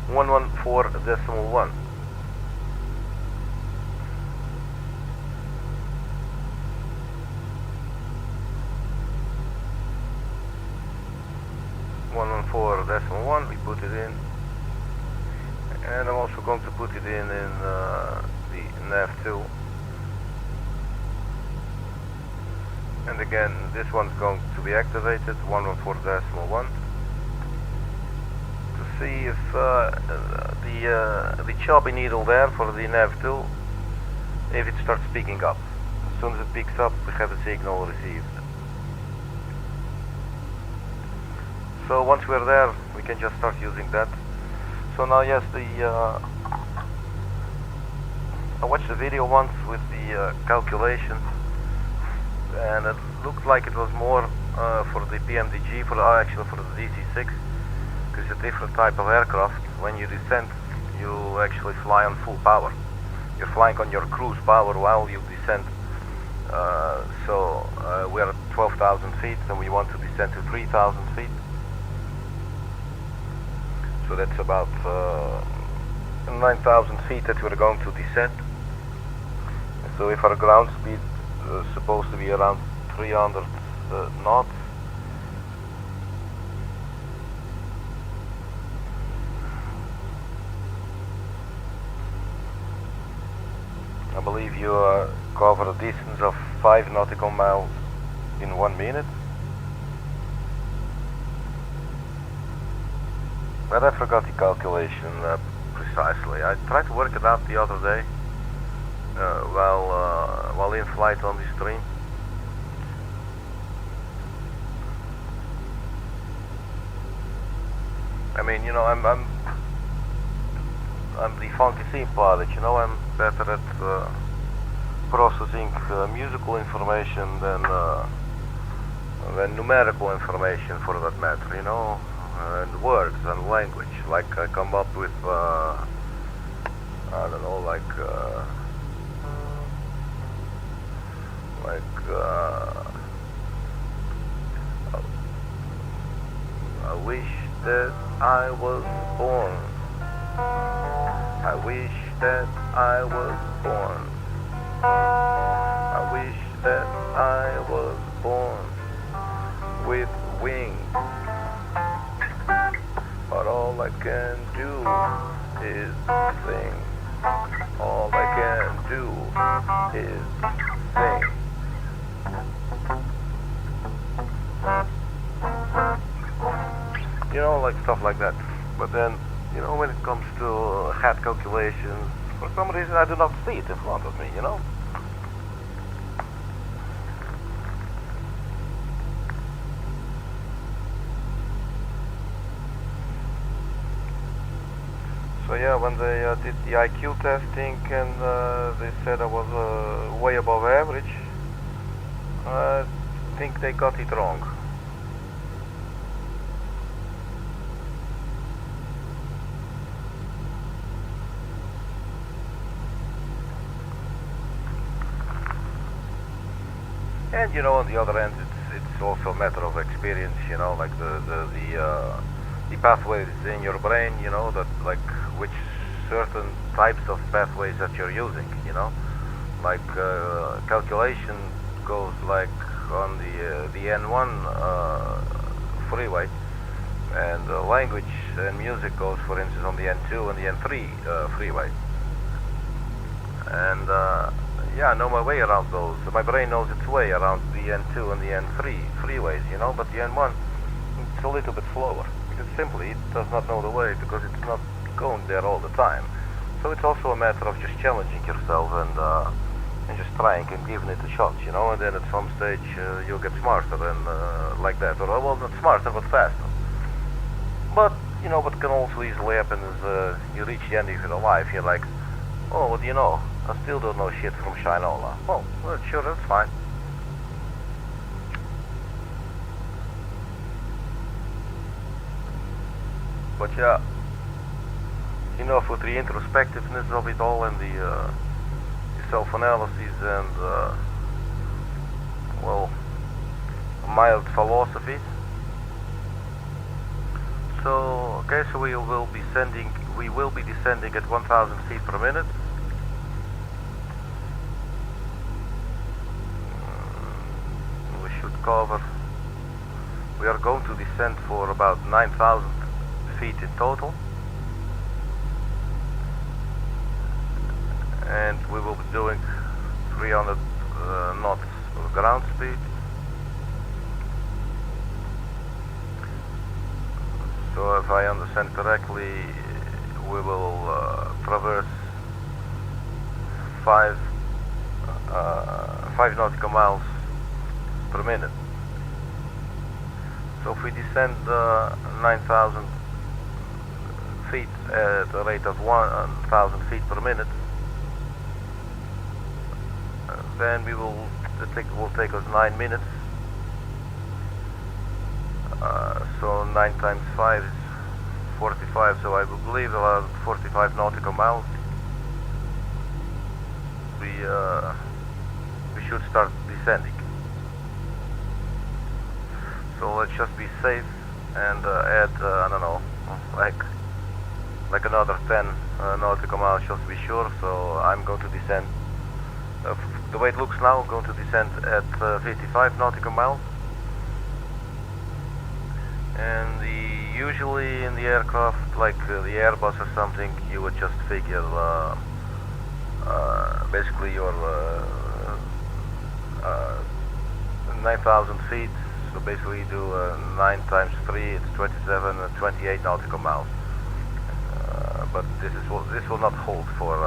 114.1. We put it in, and I'm also going to put it in the nav2. And again, this one's going to be activated, 114.1, to see if the choppy needle there for the nav2, if it starts picking up. As soon as it picks up, we have a signal received. So once we're there, we can just start using that. So now, yes, I watched the video once with the calculations, and it looked like it was more for the PMDG, actually for the DC-6, because it's a different type of aircraft. When you descend, you actually fly on full power. You're flying on your cruise power while you descend. So we're at 12,000 feet, and we want to descend to 3,000 feet. So that's about 9,000 feet that we're going to descend. So if our ground speed is supposed to be around 300 knots, I believe you cover a distance of 5 nautical miles in 1 minute. But I forgot the calculation precisely. I tried to work it out the other day while in flight on the stream. I mean, you know, I'm the funky scene pilot. You know, I'm better at processing musical information than numerical information, for that matter. You know. And words and language, like I come up with I don't know, like I wish that I was born. I wish that I was born. I wish that I was born with wings. But all I can do is sing. All I can do is sing. You know, like stuff like that. But then, you know, when it comes to hat calculations, for some reason I do not see it in front of me, you know? So yeah, when they did the IQ testing and they said I was way above average, I think they got it wrong. And you know, on the other end, it's also a matter of experience. You know, like the pathways in your brain. You know, that like which certain types of pathways that you're using. You know, like calculation goes like on the N1 freeway, and language and music goes, for instance, on the N2 and the N3 freeway. And yeah, I know my way around those. My brain knows its way around the N2 and the N3 freeways, you know, but the N1, it's a little bit slower, because simply it does not know the way, because it's not going there all the time. So it's also a matter of just challenging yourself and just trying and giving it a shot, you know, and then at some stage you'll get smarter and like that, or well, not smarter, but faster. But, you know, what can also easily happen is you reach the end of your life, you're like, oh, what do you know? I still don't know shit from Shinola. Well, sure, that's fine. But yeah, enough with the introspectiveness of it all and the self-analysis and, well, mild philosophy. So, okay, so we will be descending at 1,000 feet per minute. We should cover. We are going to descend for about 9,000 feet in total, and we will be doing 300 knots of ground speed. So if I understand correctly, we will traverse 5 nautical miles per minute. So if we descend 9,000 feet at a rate of 1,000 feet per minute, then it will take us 9 minutes. So 9 times 5 is 45, so I believe around 45 nautical miles. We should start descending. So let's just be safe and add I don't know, like another 10 nautical miles just to be sure. So I'm going to descend. The way it looks now, I'm going to descend at 55 nautical miles. And usually in the aircraft, like the Airbus or something, you would just figure basically your 9,000 feet. So basically you do 9 times 3, it's 27, 28 nautical miles. But this will not hold for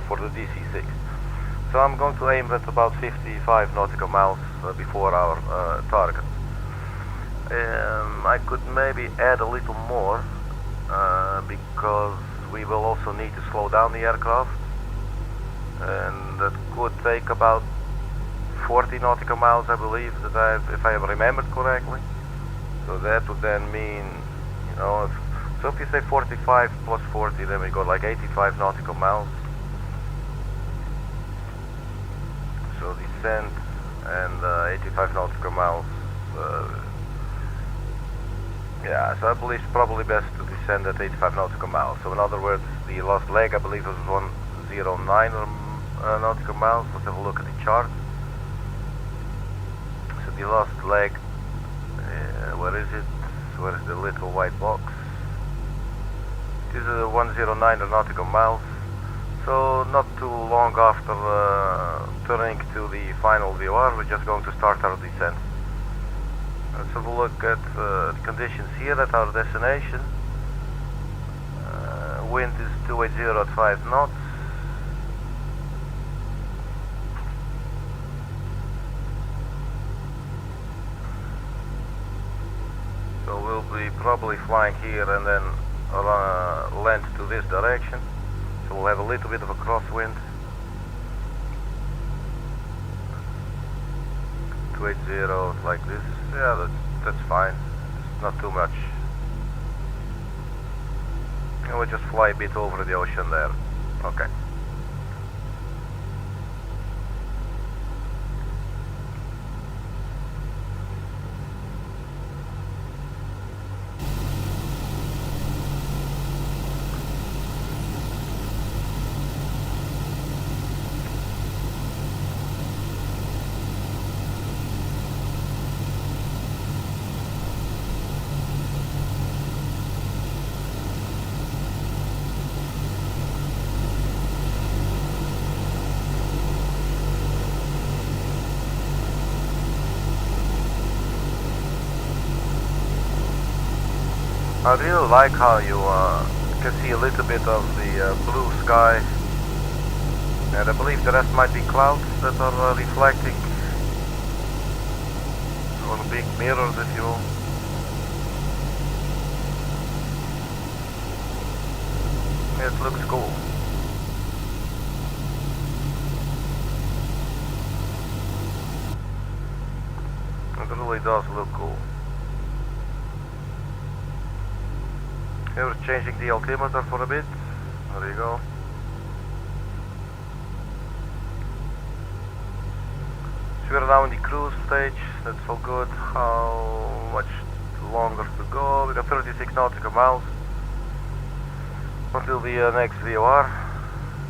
the DC-6. So I'm going to aim at about 55 nautical miles before our target. I could maybe add a little more because we will also need to slow down the aircraft, and that could take about 40 nautical miles, I believe, if I have remembered correctly. So that would then mean, you know, if you say 45 plus 40, then we got like 85 nautical miles. So descent and 85 nautical miles. Yeah, so I believe it's probably best to descend at 85 nautical miles. So in other words, the last leg I believe was 109 nautical miles. Let's have a look at the chart. So the last leg, where is it? Where is the little white box? This is 109 nautical miles. So not too long after turning to the final VOR, we're just going to start our descent. Let's have a look at the conditions here at our destination. Wind is 280 at 5 knots. So we'll be probably flying here and then land to this direction. So we'll have a little bit of a crosswind. 280 like this. Yeah, that's fine. It's not too much. And we'll just fly a bit over the ocean there. Okay. I really like how you can see a little bit of the blue sky, and I believe the rest might be clouds that are reflecting, or big mirrors if you will. It looks cool. It really does look cool. Okay, we're changing the altimeter for a bit. There you go. So we're now in the cruise stage. That's all good. How much longer to go? We got 36 nautical miles until the next VOR.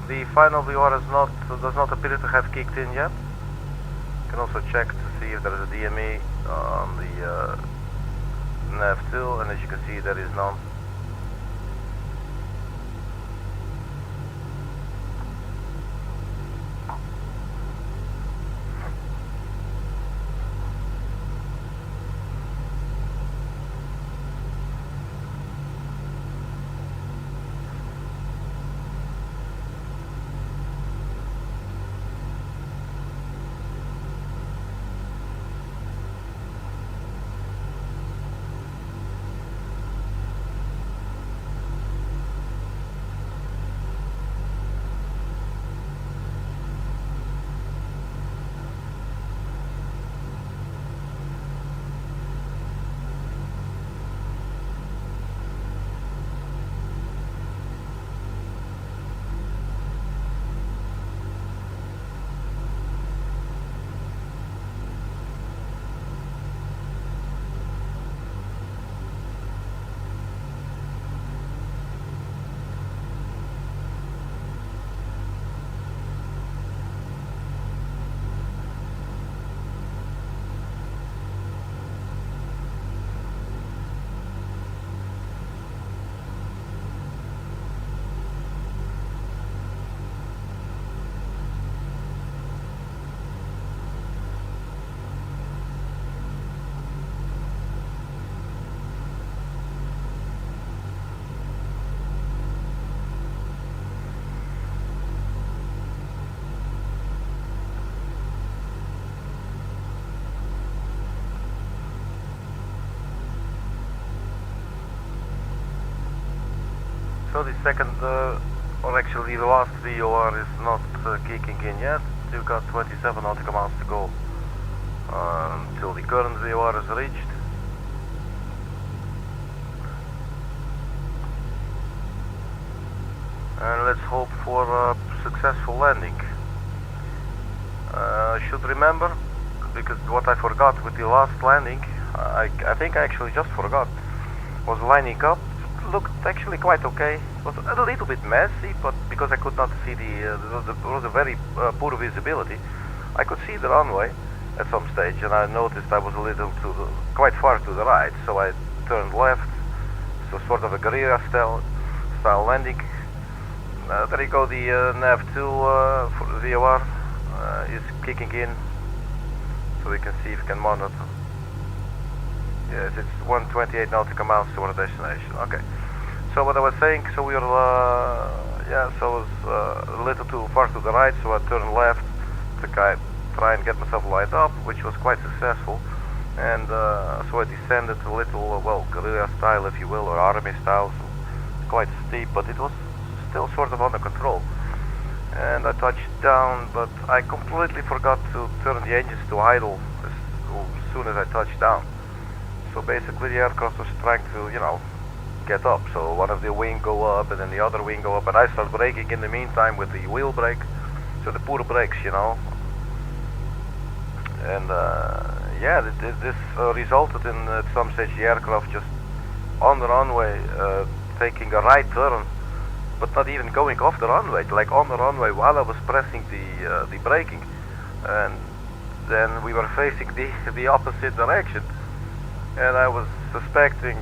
The final VOR does not appear to have kicked in yet. You can also check to see if there is a DME on the nav2, and as you can see, there is none. So the second, or actually the last VOR is not kicking in yet. You've got 27 nautical miles to go until the current VOR is reached. And let's hope for a successful landing. I should remember, because what I forgot with the last landing, I think I actually just forgot, was lining up. It looked actually quite okay. It was a little bit messy, but because I could not see there was a very poor visibility. I could see the runway at some stage, and I noticed I was a little quite far to the right, so I turned left, so sort of a guerrilla style landing. There you go, the nav2 for the VOR is kicking in, so we can see if we can monitor. Yes, it's 128 nautical miles to our destination. Okay, so what I was saying, so we are, so I was a little too far to the right, so I turned left to try and get myself lined up, which was quite successful. And so I descended a little, well, guerrilla style, if you will, or army style, so quite steep, but it was still sort of under control. And I touched down, but I completely forgot to turn the engines to idle as soon as I touched down. So basically the aircraft was trying to, you know, get up. So one of the wing go up and then the other wing go up, and I start braking in the meantime with the wheel brake. So the poor brakes, you know. And yeah, this resulted in at some stage the aircraft just on the runway taking a right turn, but not even going off the runway, like on the runway while I was pressing the braking, and then we were facing the opposite direction, and I was expecting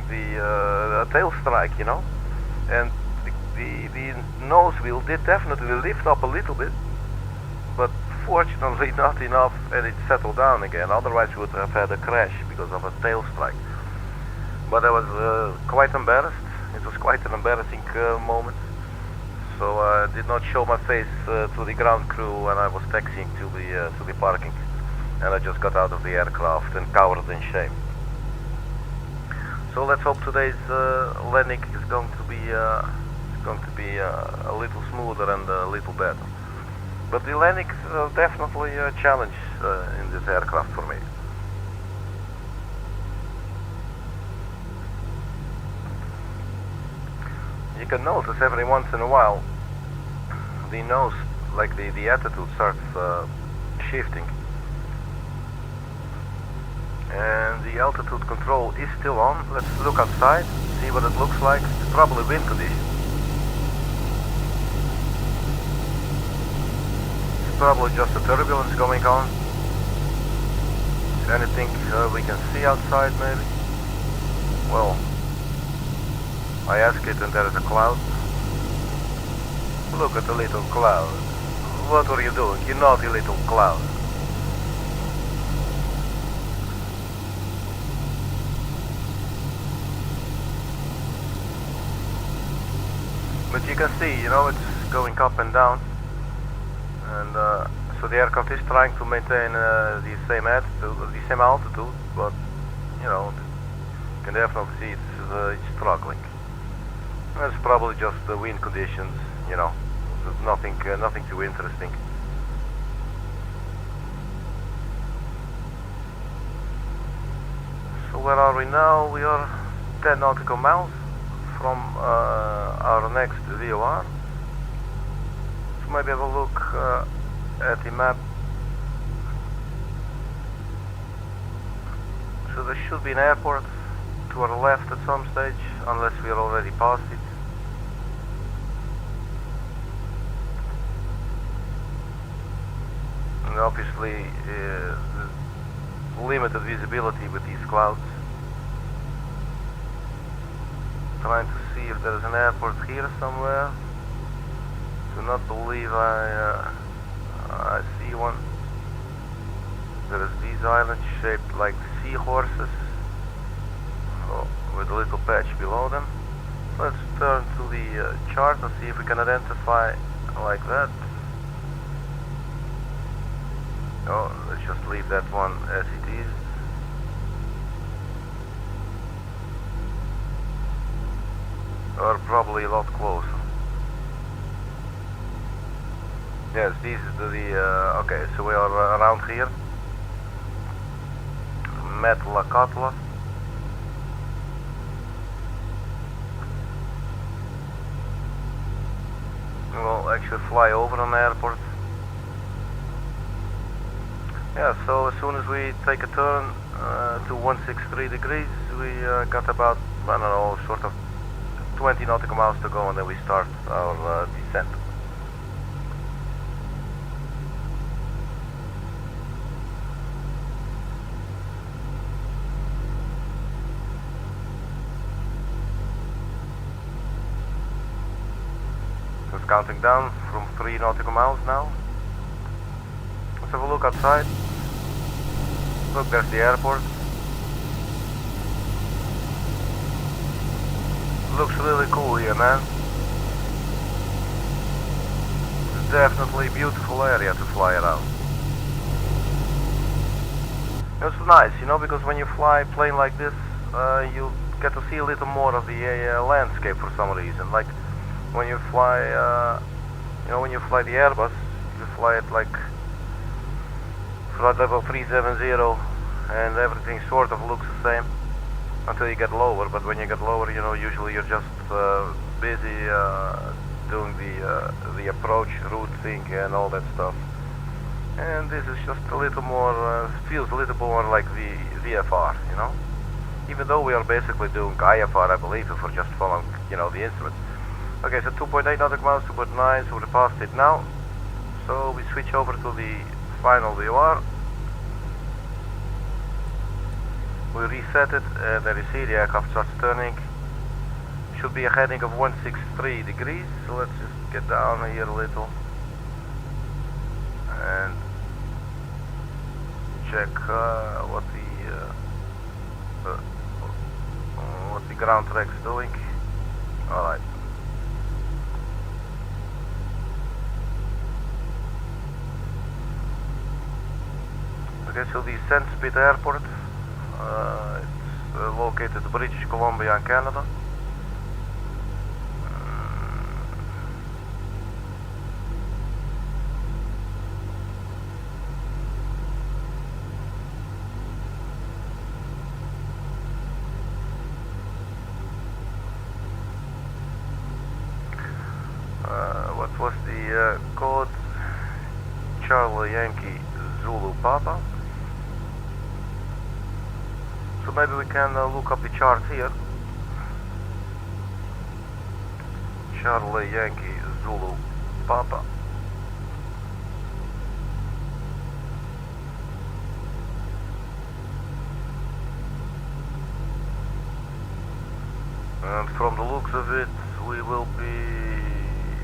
the tail strike, you know, and the nose wheel did definitely lift up a little bit, but fortunately not enough, and it settled down again. Otherwise we would have had a crash because of a tail strike. But I was quite embarrassed. It was quite an embarrassing moment. So I did not show my face to the ground crew when I was taxiing to the parking, and I just got out of the aircraft and cowered in shame. So let's hope today's landing is going to be a little smoother and a little better. But the landing is definitely a challenge in this aircraft for me. You can notice every once in a while the nose, like the attitude starts shifting, and the altitude control is still on. Let's look outside, see what it looks like. It's probably wind conditions. It's probably just a turbulence going on. Anything we can see outside maybe? Well, I ask it and there is a cloud. Look at the little cloud. What were you doing, you naughty little cloud? But you can see, you know, it's going up and down. And so the aircraft is trying to maintain the same altitude, but, you know, you can definitely see it's struggling. It's probably just the wind conditions, you know. There's nothing too interesting. So where are we now? We are 10 nautical miles from our next VOR. So maybe have a look at the map. So there should be an airport to our left at some stage, unless we are already past it. And obviously limited visibility with these clouds. Trying to see if there is an airport here somewhere. Do not believe I see one. There is these islands shaped like seahorses, with a little patch below them. Let's turn to the chart and see if we can identify like that. Oh, let's just leave that one as it is. or probably a lot closer. Yes, this is okay, so we are around here. Metlakatla. We'll actually fly over an airport. Yeah, so as soon as we take a turn to 163 degrees, we got about, I don't know, sort of 20 nautical miles to go, and then we start our descent. So it's counting down from 3 nautical miles now. Let's have a look outside. Look, there's the airport. Looks really cool here, man. It's definitely a beautiful area to fly around. It's nice, you know, because when you fly a plane like this, you get to see a little more of the landscape for some reason. Like when you fly, you know, when you fly the Airbus, you fly it like flight level 370, and everything sort of looks the same until you get lower. But when you get lower, you know, usually you're just busy doing the approach routing and all that stuff. And this is just a little more, feels a little more like the VFR, you know. Even though we are basically doing IFR, I believe, if we're just following, you know, the instruments. Okay, so 2.8 nautical miles, 2.9, so we're past it now. So we switch over to the final VOR. We reset it, and there you see the aircraft starts turning. Should be a heading of 163 degrees, so let's just get down here a little and check what the ground track is doing. Alright. Okay, so the Sandspit airport, it's located in British Columbia and Canada. What was the code? Charlie Yankee Zulu Papa. So maybe we can look up the chart here. Charlie Yankee Zulu Papa. And from the looks of it, we will be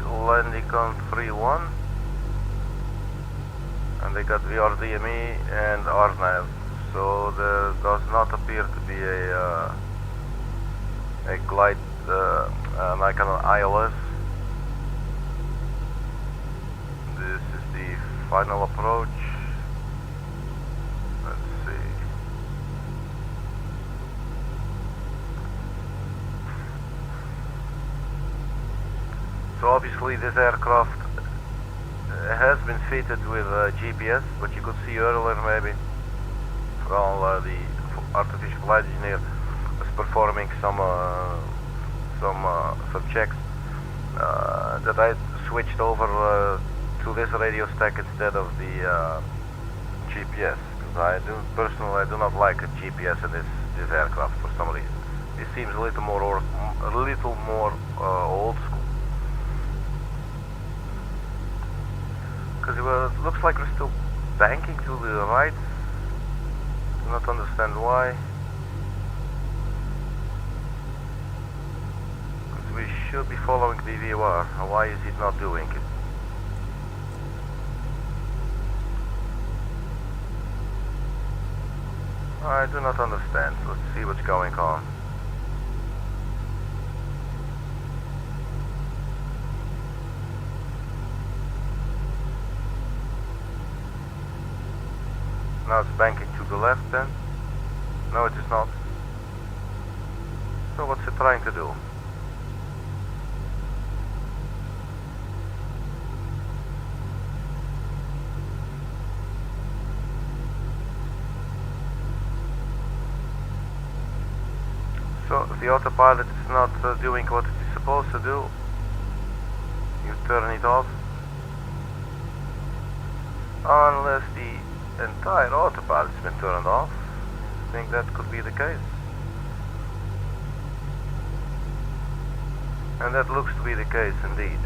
landing on 3-1. And they got VRDME and RNAV. So there does not appear to be a glide, like an ILS. This is the final approach. Let's see. So obviously this aircraft has been fitted with GPS, but you could see earlier maybe well, the artificial flight engineer was performing some checks that I switched over to this radio stack instead of the GPS, because I do not like a GPS in this aircraft for some reason. It seems a little more old school. Because it looks like we're still banking to the right. Do not understand why. Because we should be following the VOR. Why is it not doing it? I do not understand. Let's see what's going on. Now it's banking to the left then. No, it is not. So what's it trying to do? the autopilot is not doing what it's supposed to do, you turn it off. Unless the entire autopilot has been turned off. I think that could be the case. And that looks to be the case indeed.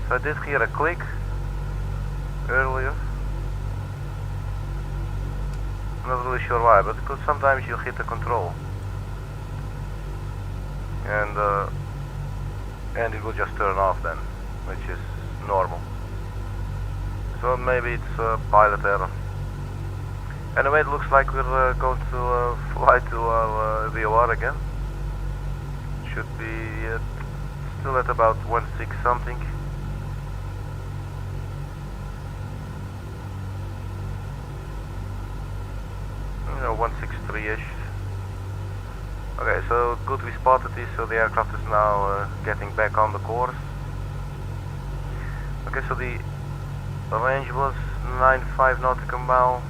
So I did hear a click earlier. I'm not really sure why, but because sometimes you hit the control and it will just turn off then, which is normal. So maybe it's a pilot error. Anyway, it looks like we're going to fly to our VOR again. Should be still at about 16 something. You know, 163-ish. Okay, so good, we spotted this, so the aircraft is now getting back on the course. Okay, so the range was 95 nautical mile.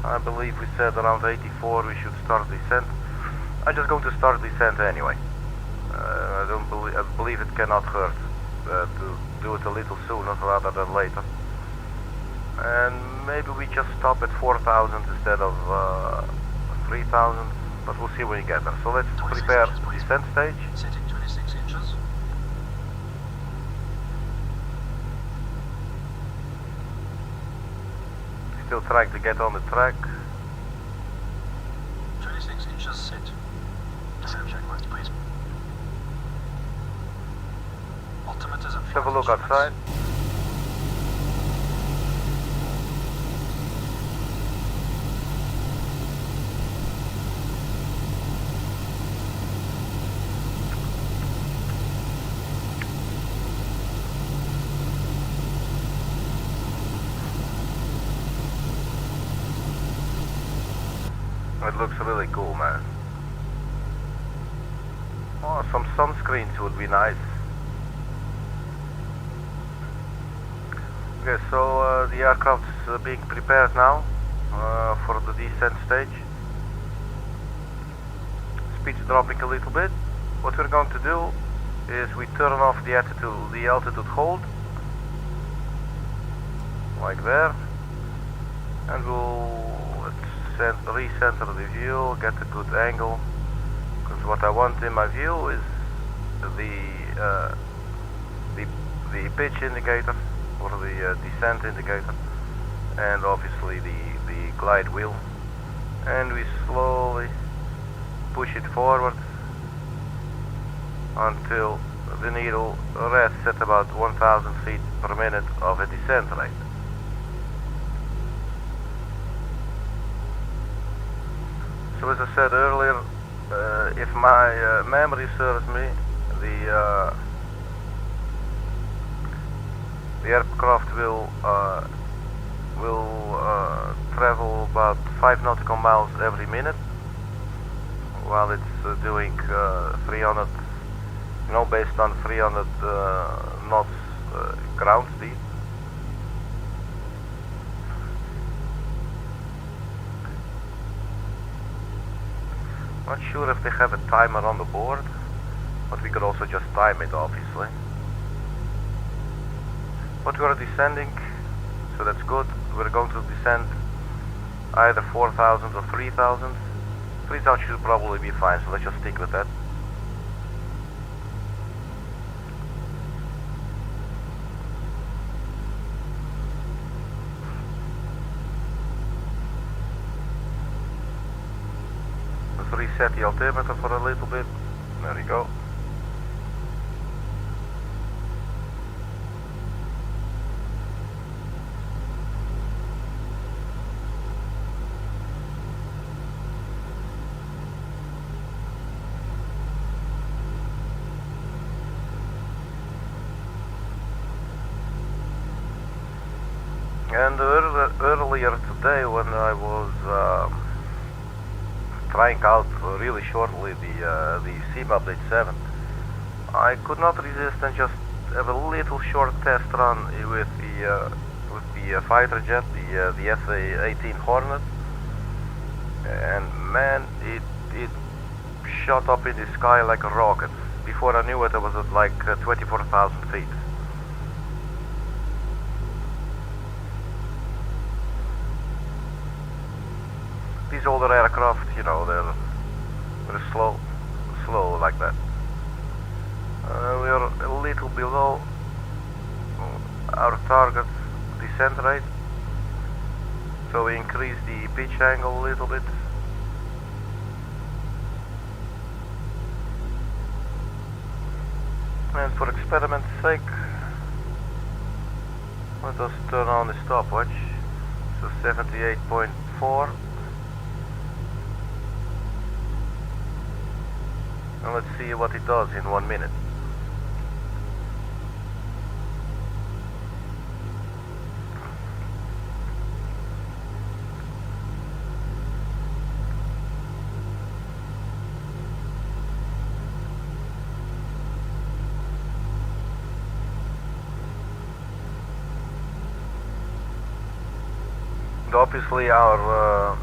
I believe we said around 84 we should start descent. I'm just going to start descent anyway. I believe it cannot hurt to do it a little sooner rather than later. And maybe we just stop at 4,000 instead of 3,000, but we'll see when we get there. So let's prepare descent stage. Setting 26 inches. Still trying to get on the track. 26 inches set. Descent checkpoints, please. Altimeters and Let's have a flight look instruments. outside. It looks really cool, man. Oh, some sunscreens would be nice. Okay, so the aircraft is being prepared now for the descent stage. Speed's dropping a little bit. What we're going to do is we turn off the altitude hold, like there, and we'll recenter the view, get a good angle, because what I want in my view is the pitch indicator or the descent indicator, and obviously the glide wheel, and we slowly push it forward until the needle rests at about 1,000 feet per minute of a descent rate. So as I said earlier, if my memory serves me, the aircraft will travel about 5 nautical miles every minute, while it's doing 300, you know, based on 300 knots ground speed. Not sure if they have a timer on the board, but we could also just time it, obviously. But we are descending, so that's good. We're going to descend either 4,000 or 3,000. 3,000 should probably be fine, so let's just stick with that. Reset the altimeter for a little bit. There we go. And earlier today, when I was trying out really shortly the SIM update 7, I could not resist and just have a little short test run with the fighter jet, the FA-18 Hornet, and man, it shot up in the sky like a rocket. Before I knew it, I was at like 24,000 feet. These older aircraft, you know, they're slow like that. We are a little below our target descent rate, so we increase the pitch angle a little bit. And for experiment's sake, let us turn on the stopwatch. So 78.4. And let's see what it does in 1 minute. Obviously our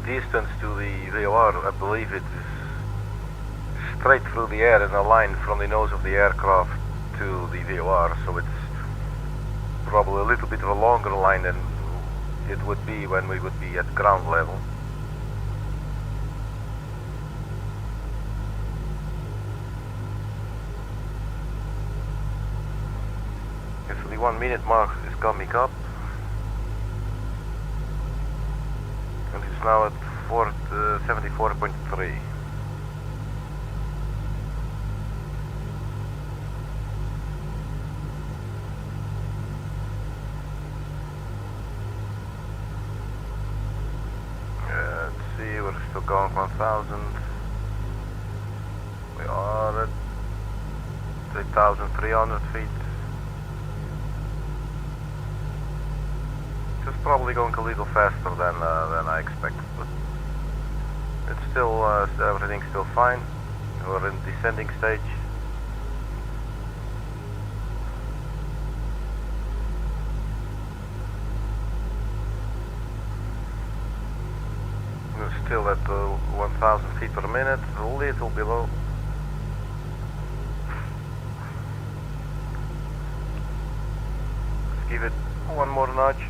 distance to the VOR, I believe it is straight through the air in a line from the nose of the aircraft to the VOR, so it's probably a little bit of a longer line than it would be when we would be at ground level. Okay, so the 1 minute mark is coming up. And it's now at 74.3. Let's see, we're still going 1,000. We are at 3,300 feet. It's probably going a little faster than I expected, but it's still everything's still fine. We're in descending stage. We're still at 1,000 feet per minute, a little below. Let's give it one more nudge.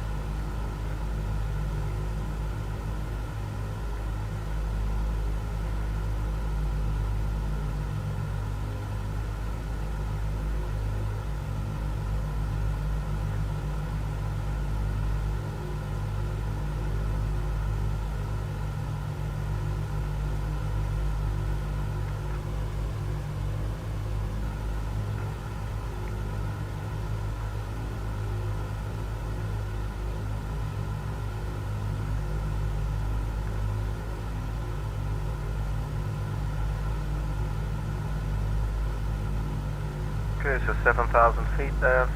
Okay, so 7,000 feet there.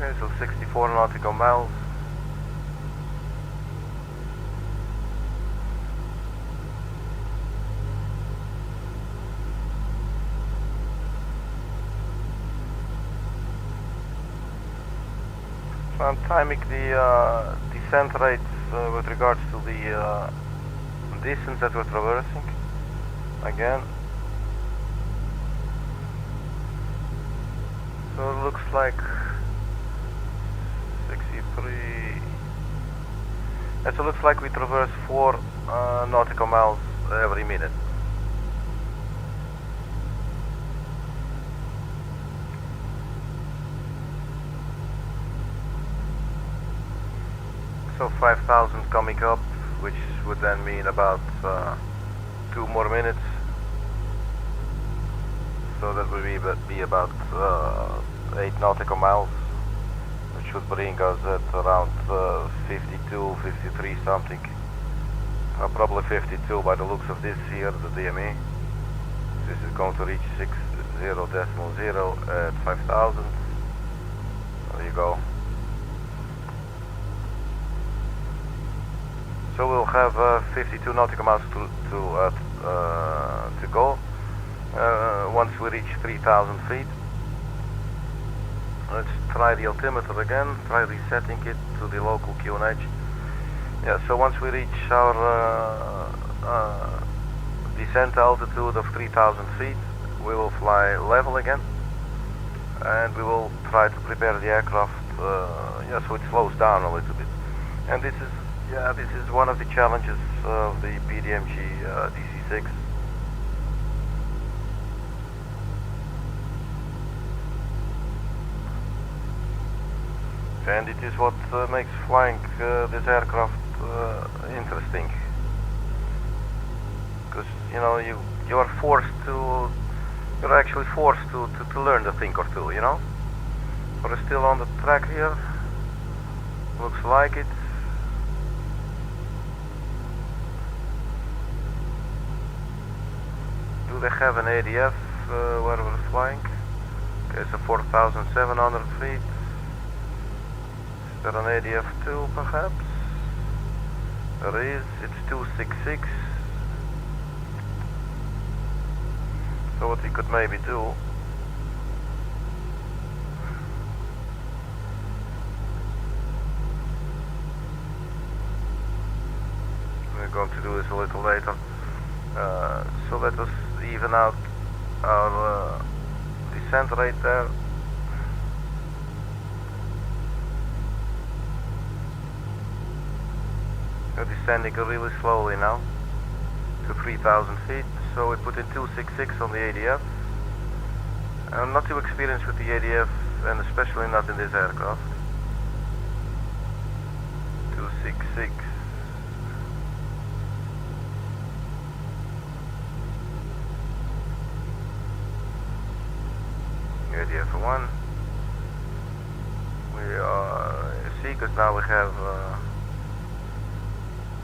Okay, so 64 nautical miles. So I'm timing the descent rates with regards to the distance that we're traversing. Again. So it looks like 63. So it looks like we traverse 4 nautical miles every minute. So 5,000 coming up, which would then mean about 2 more minutes So that will be about 8 nautical miles, which should bring us at around 52, 53 something. Probably 52 by the looks of this here, the DME. This is going to reach 60.0 at 5,000. There you go. So we'll have 52 nautical miles to go once we reach 3,000 feet. Let's try the altimeter again, try resetting it to the local QNH. Yeah, so once we reach our descent altitude of 3,000 feet, we will fly level again, and we will try to prepare the aircraft, yeah, so it slows down a little bit. And this is one of the challenges of the PDMG DC-6. And it is what makes flying this aircraft interesting, because you're actually forced to learn a thing or two, We're still on the track here, looks like it. Do they have an ADF where we're flying? Okay, so 4,700 feet. Is there an ADF 2 perhaps? There is, it's 266. So what we could maybe do, we're going to do this a little later. So let us even out our descent rate there. We're descending really slowly now to 3,000 feet, so we put in 266 on the ADF. I'm not too experienced with the ADF, and especially not in this aircraft. 266. ADF 1. We are, you see, because now we have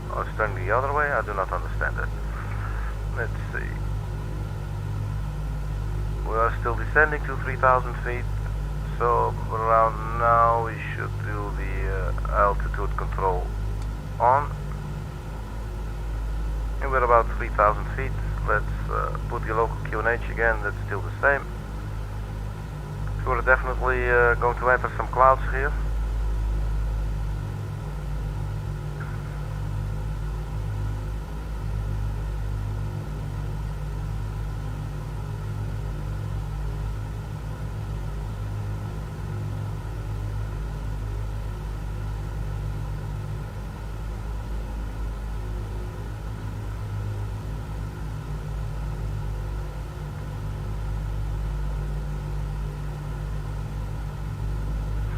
oh, it's turning the other way? I do not understand that. Let's see. We are still descending to 3,000 feet, so around now we should do the altitude control on. And we're about 3,000 feet. Let's put the local QNH again, that's still the same. So we're definitely going to enter some clouds here.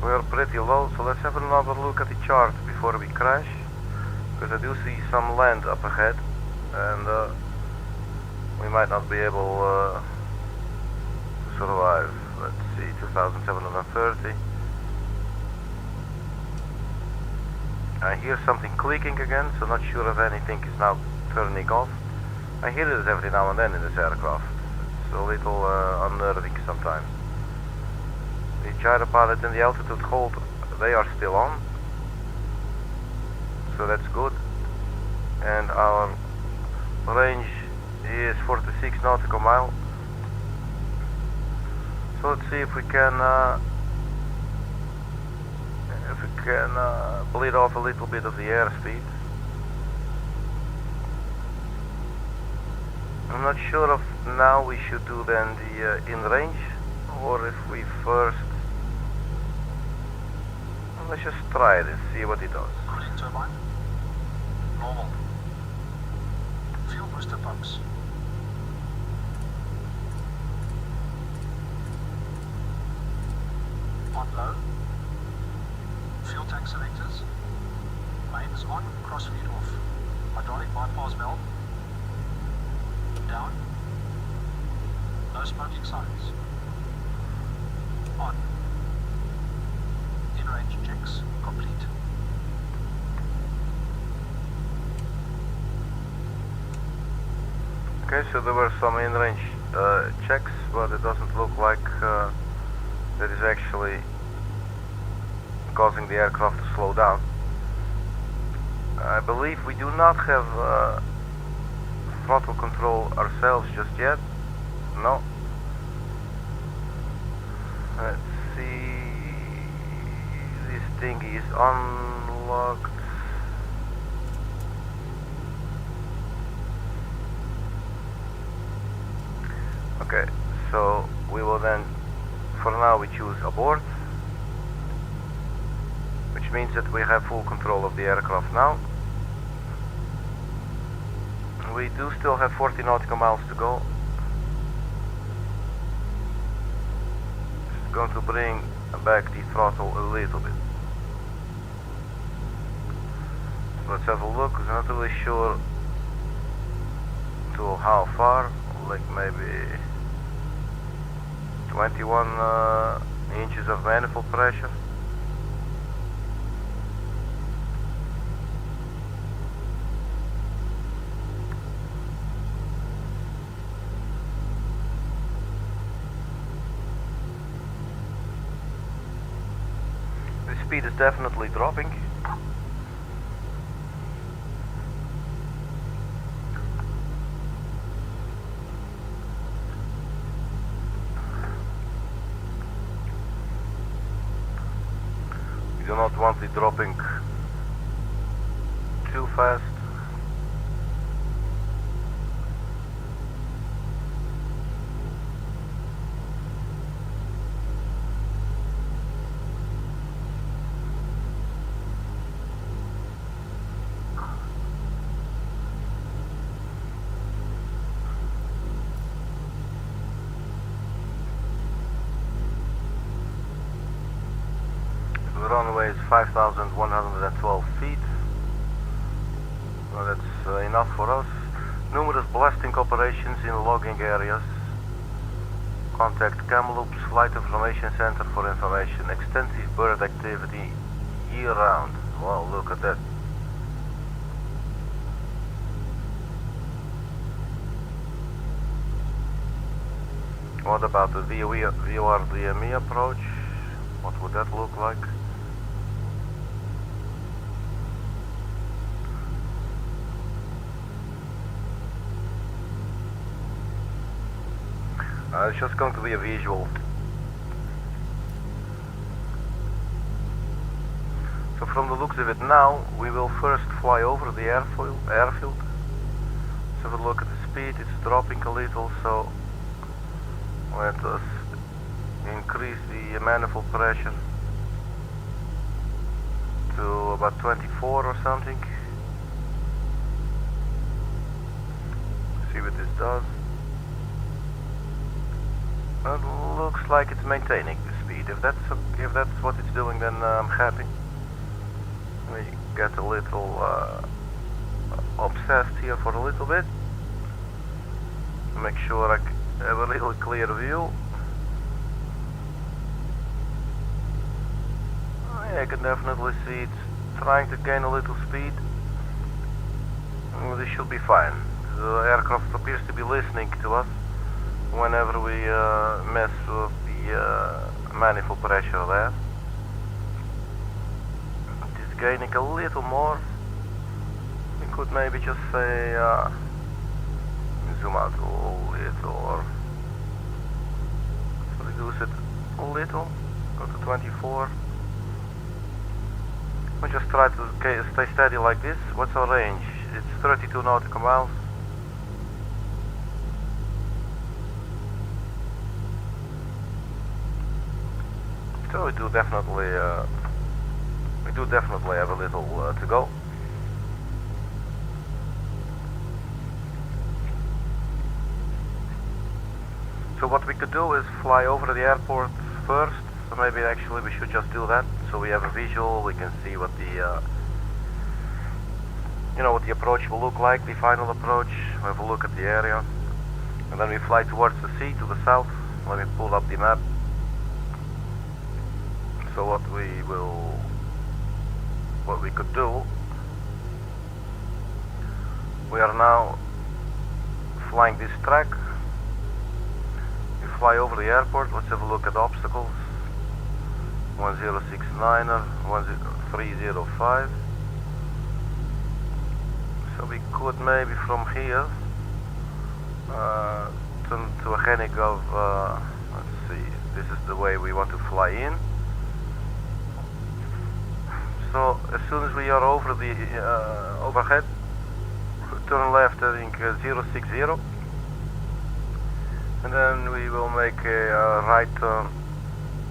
We are pretty low, so let's have another look at the chart before we crash, because I do see some land up ahead, and we might not be able to survive. Let's see, 2,730. I hear something clicking again, so not sure if anything is now turning off. I hear it every now and then in this aircraft. It's a little unnerving sometimes. The gyro pilot and the altitude hold, they are still on, so that's good. And our range is 46 nautical mile. So let's see if we can bleed off a little bit of the airspeed. I'm not sure if now we should do then the in range, or if we first. Let's just try this, see what it does. Cruising turbine. Normal. Fuel booster pumps. On low. Fuel tank selectors. Mains on, crossfeed off. Hydraulic bypass valve. Down. No smoking signs. On. In-range checks complete. Okay, so there were some in-range checks, but it doesn't look like that is actually causing the aircraft to slow down. I believe we do not have throttle control ourselves just yet. No. Let's see. This thing is unlocked. Okay, so we will then, for now we choose abort, which means that we have full control of the aircraft now. We do still have 40 nautical miles to go. Just going to bring back the throttle a little bit. Let's have a look. I'm not really sure to how far, like maybe 21 inches of manifold pressure. The speed is definitely dropping. Do not want it dropping too fast. The runway is 5,112 feet. Well, that's enough for us. Numerous blasting operations in logging areas. Contact Kamloops Flight Information Center for information. Extensive bird activity year-round. Wow, look at that. What about the VORDME approach? What would that look like? It's just going to be a visual. So from the looks of it now, we will first fly over the airfield. Let's have a look at the speed. It's dropping a little, so let us increase the manifold pressure to about 24 or something. See what this does. It looks like it's maintaining the speed. If that's what it's doing, then I'm happy. We get a little obsessed here for a little bit. Make sure I have a little clear view. Yeah, I can definitely see it's trying to gain a little speed. Well, this should be fine. The aircraft appears to be listening to us whenever we mess with the manifold pressure there. It is gaining a little more. We could maybe just say zoom out a little, or reduce it a little, go to 24. We just try to stay steady like this. What's our range? It's 32 nautical miles. So we do definitely have a little to go. So what we could do is fly over the airport first. So maybe actually we should just do that. So we have a visual. We can see what the what the approach will look like, the final approach. Have a look at the area. and then we fly towards the sea to the south. Let me pull up the map. So what we could do, we are now flying this track. We fly over the airport. Let's have a look at obstacles. 1069er, 10305. So we could maybe from here turn to a heading of, let's see, this is the way we want to fly in. So as soon as we are over the overhead, turn left heading 060, and then we will make a right turn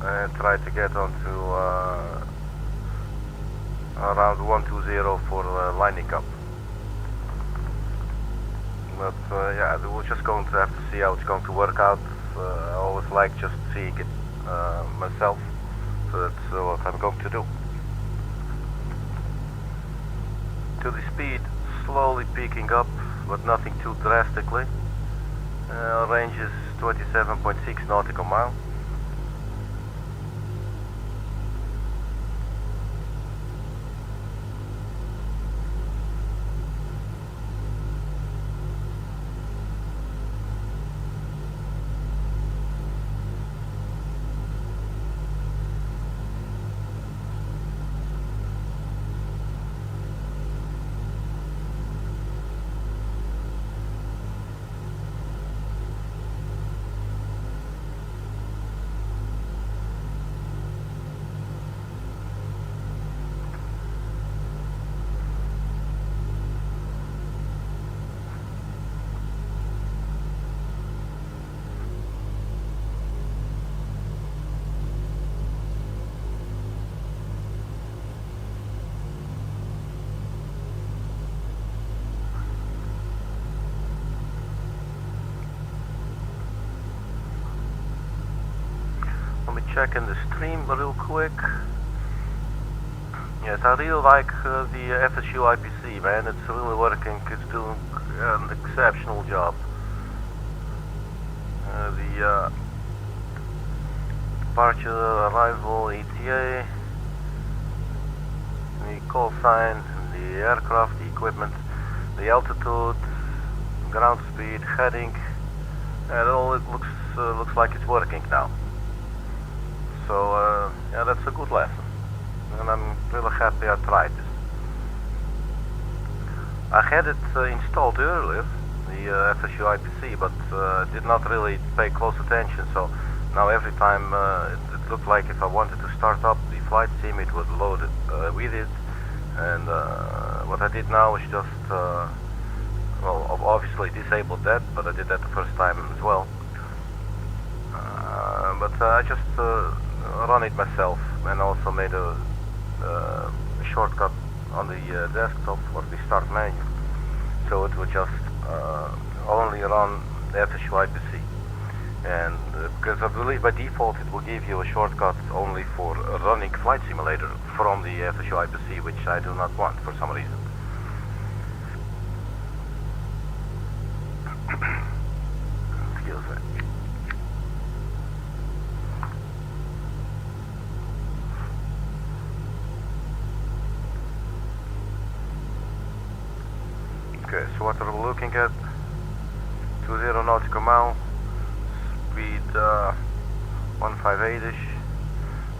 and try to get onto around 120 for lining up. But yeah, we're just going to have to see how it's going to work out. I always like just seeing it myself, so that's what I'm going to do. To the speed, slowly picking up, but nothing too drastically. Range is 27.6 nautical miles. Checking the stream real quick. Yes, I really like the FSU IPC, man. It's really working. It's doing an exceptional job. The departure, arrival, ETA, the call sign, the aircraft, the equipment, the altitude, ground speed, heading, and all it looks like it's working now. So yeah, that's a good lesson, and I'm really happy I tried this. I had it installed earlier, the FSU IPC, but did not really pay close attention. So now every time it looked like if I wanted to start up the flight sim, it would load it with it. And what I did now is just, well, obviously disabled that, but I did that the first time as well. But I just run it myself, and also made a shortcut on the desktop for the start menu, so it will just only run the FSU IPC. And because I believe by default it will give you a shortcut only for running Flight Simulator from the FSU IPC, which I do not want for some reason. Excuse me. Okay, so what are we looking at? 20 nautical mile, speed 158-ish.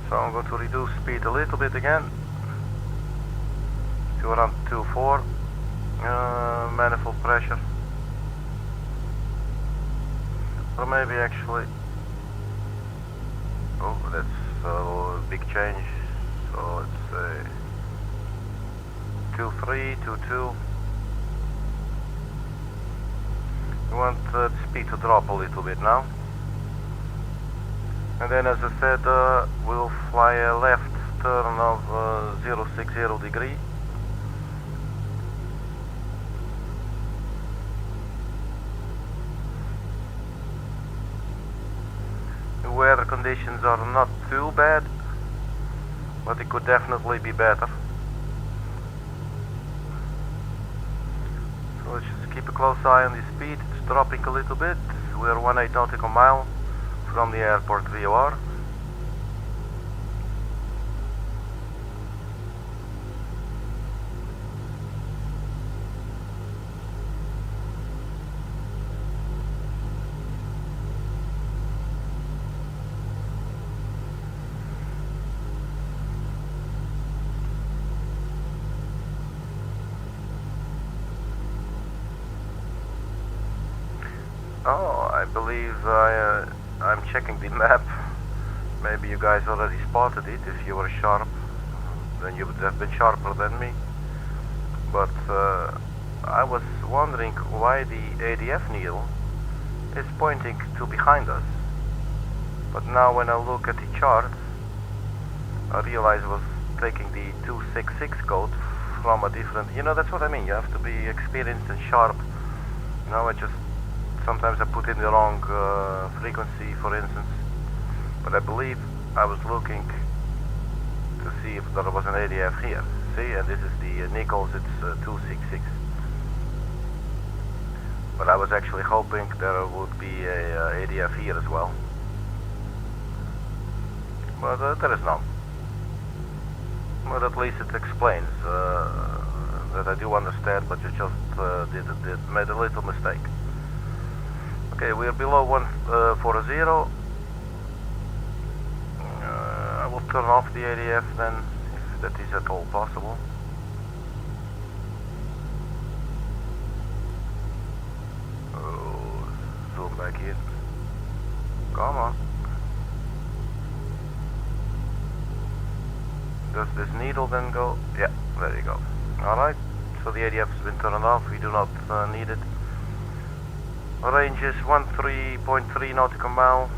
So I'm going to reduce speed a little bit again to around 2.4. Manifold pressure, or maybe actually, oh, that's a big change. So it's a 2.3, 2.2. We want the speed to drop a little bit now. And then, as I said, we'll fly a left turn of 060 degree. The weather conditions are not too bad, but they could definitely be better. So let's just keep a close eye on the speed. It's dropping a little bit. we're 18 nautical mile from the airport VOR. Oh, I believe I'm checking the map. Maybe you guys already spotted it. If you were sharp, then you would have been sharper than me. But I was wondering why the ADF needle is pointing to behind us. But now when I look at the chart, I realize I was taking the 266 code from a different... You know, that's what I mean. You have to be experienced and sharp. You know, sometimes I put in the wrong frequency, for instance. But I believe I was looking to see if there was an ADF here. See, and this is the Nichols, it's 266. But I was actually hoping there would be a ADF here as well. But there is none. But at least it explains that I do understand, but you just made a little mistake. Okay, we are below 140. I will turn off the ADF then, if that is at all possible. Oh, zoom back in. Come on. Does this needle then go? Yeah, there you go. Alright, so the ADF has been turned off, we do not need it. Range is 13.3 nautical mile.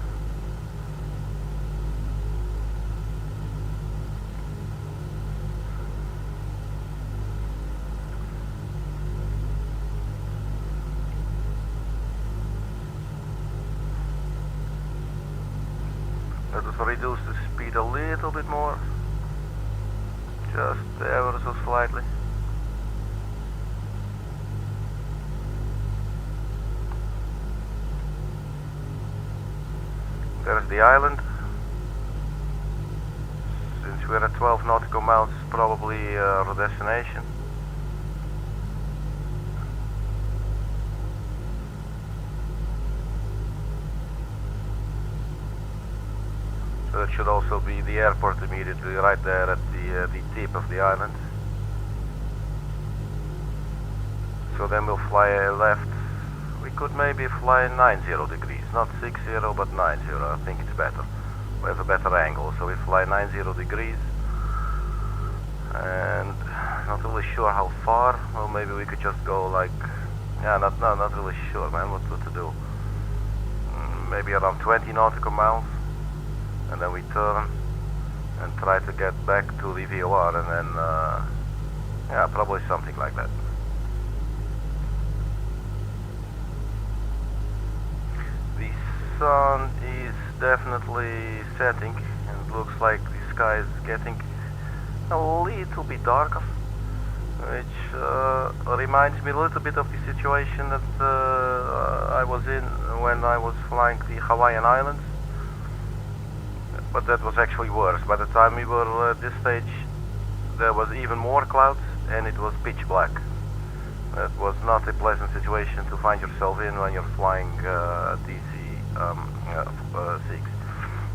Let us reduce the speed a little bit more. Just ever so slightly. There's the island. Since we're at 12 nautical miles, it's probably our destination. So it should also be the airport immediately right there at the tip of the island. So then we'll fly left. We could maybe fly 90 degrees, not 60 but 90. I think it's better. We have a better angle, so we fly 90 degrees. And not really sure how far. Well, maybe we could just go like, yeah, not really sure, man, what to do. Maybe around 20 nautical miles, and then we turn and try to get back to the VOR, and then yeah, probably something like that. The sun is definitely setting, and it looks like the sky is getting a little bit darker, which reminds me a little bit of the situation that I was in when I was flying the Hawaiian Islands. But that was actually worse. By the time we were at this stage, there was even more clouds and it was pitch black. That was not a pleasant situation to find yourself in when you're flying DC-6.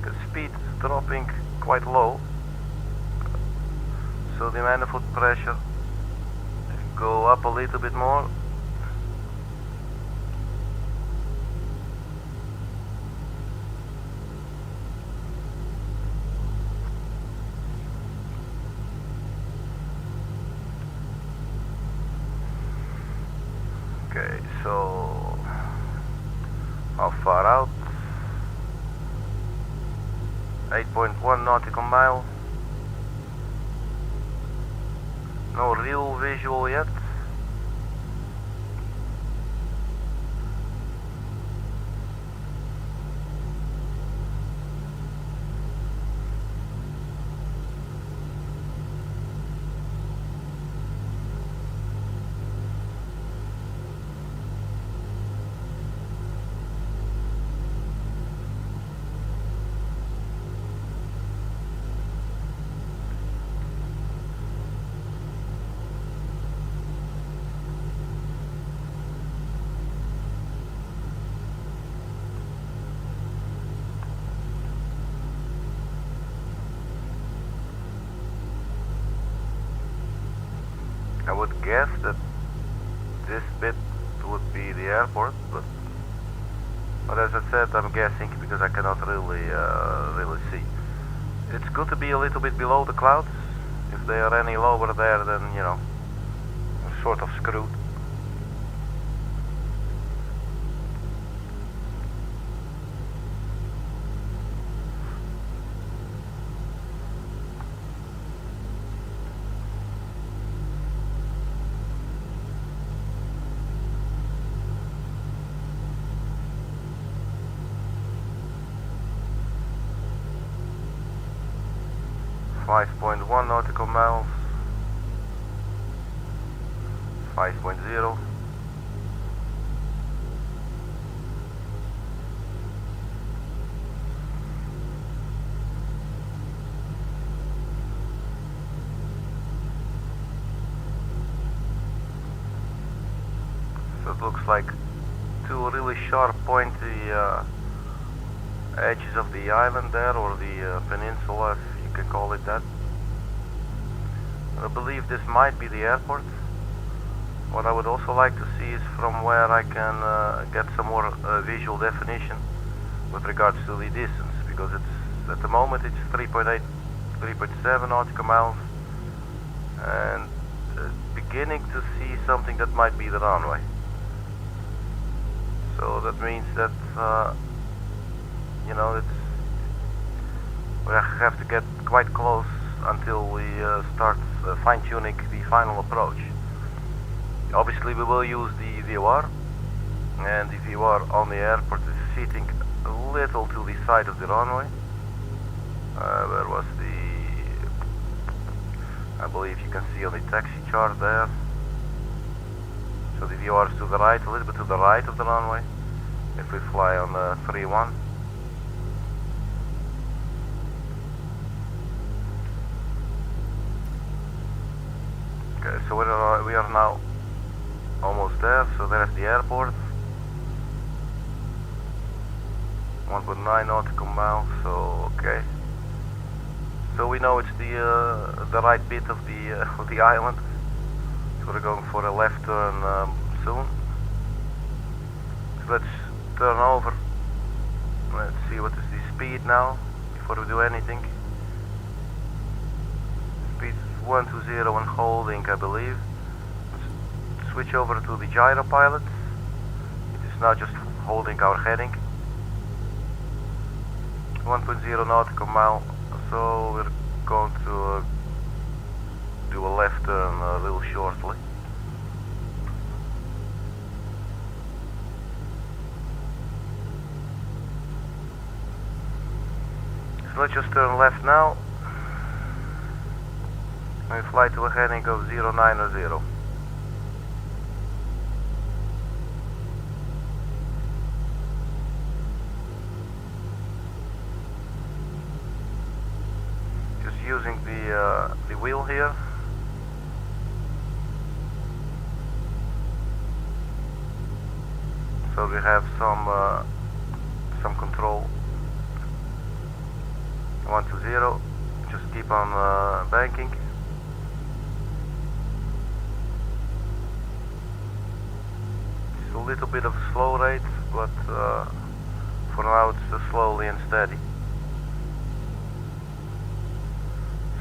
The speed is dropping quite low, so the manifold pressure go up a little bit more. Okay, so how far out? 8.1 nautical mile. No real visual yet. I would guess that this bit would be the airport, but as I said, I'm guessing because I cannot really see. It's good to be a little bit below the clouds. If they are any lower there, then you know, I'm sort of screwed. 5.1 nautical miles, 5.0. So it looks like two really sharp pointy edges of the island there, or the peninsula, if you can call it that. I believe this might be the airport. What I would also like to see is from where I can get some more visual definition with regards to the distance, because it's at the moment it's 3.8, 3.7 nautical miles, and beginning to see something that might be the runway. So that means that you know, we have to get quite close until we start fine-tuning the final approach. Obviously we will use the VOR, and the VOR on the airport is sitting a little to the side of the runway. Where was I believe you can see on the taxi chart there. So the VOR is to the right, a little bit to the right of the runway, if we fly on 3-1. Okay, so we are now almost there. So there's the airport. 1.9 nautical miles. So okay. So we know it's the right bit of the island. So we're going for a left turn soon. So let's turn over. Let's see what is the speed now before we do anything. Speed 120 and holding, I believe. Let's switch over to the gyro pilot. It is now just holding our heading. 1.0 nautical mile. So we're going to do a left turn a little shortly. So let's just turn left now. We fly to a heading of 090. Just using the wheel here. So we have some control. 120. Just keep on banking. It's a little bit of a slow rate, but for now it's slowly and steady.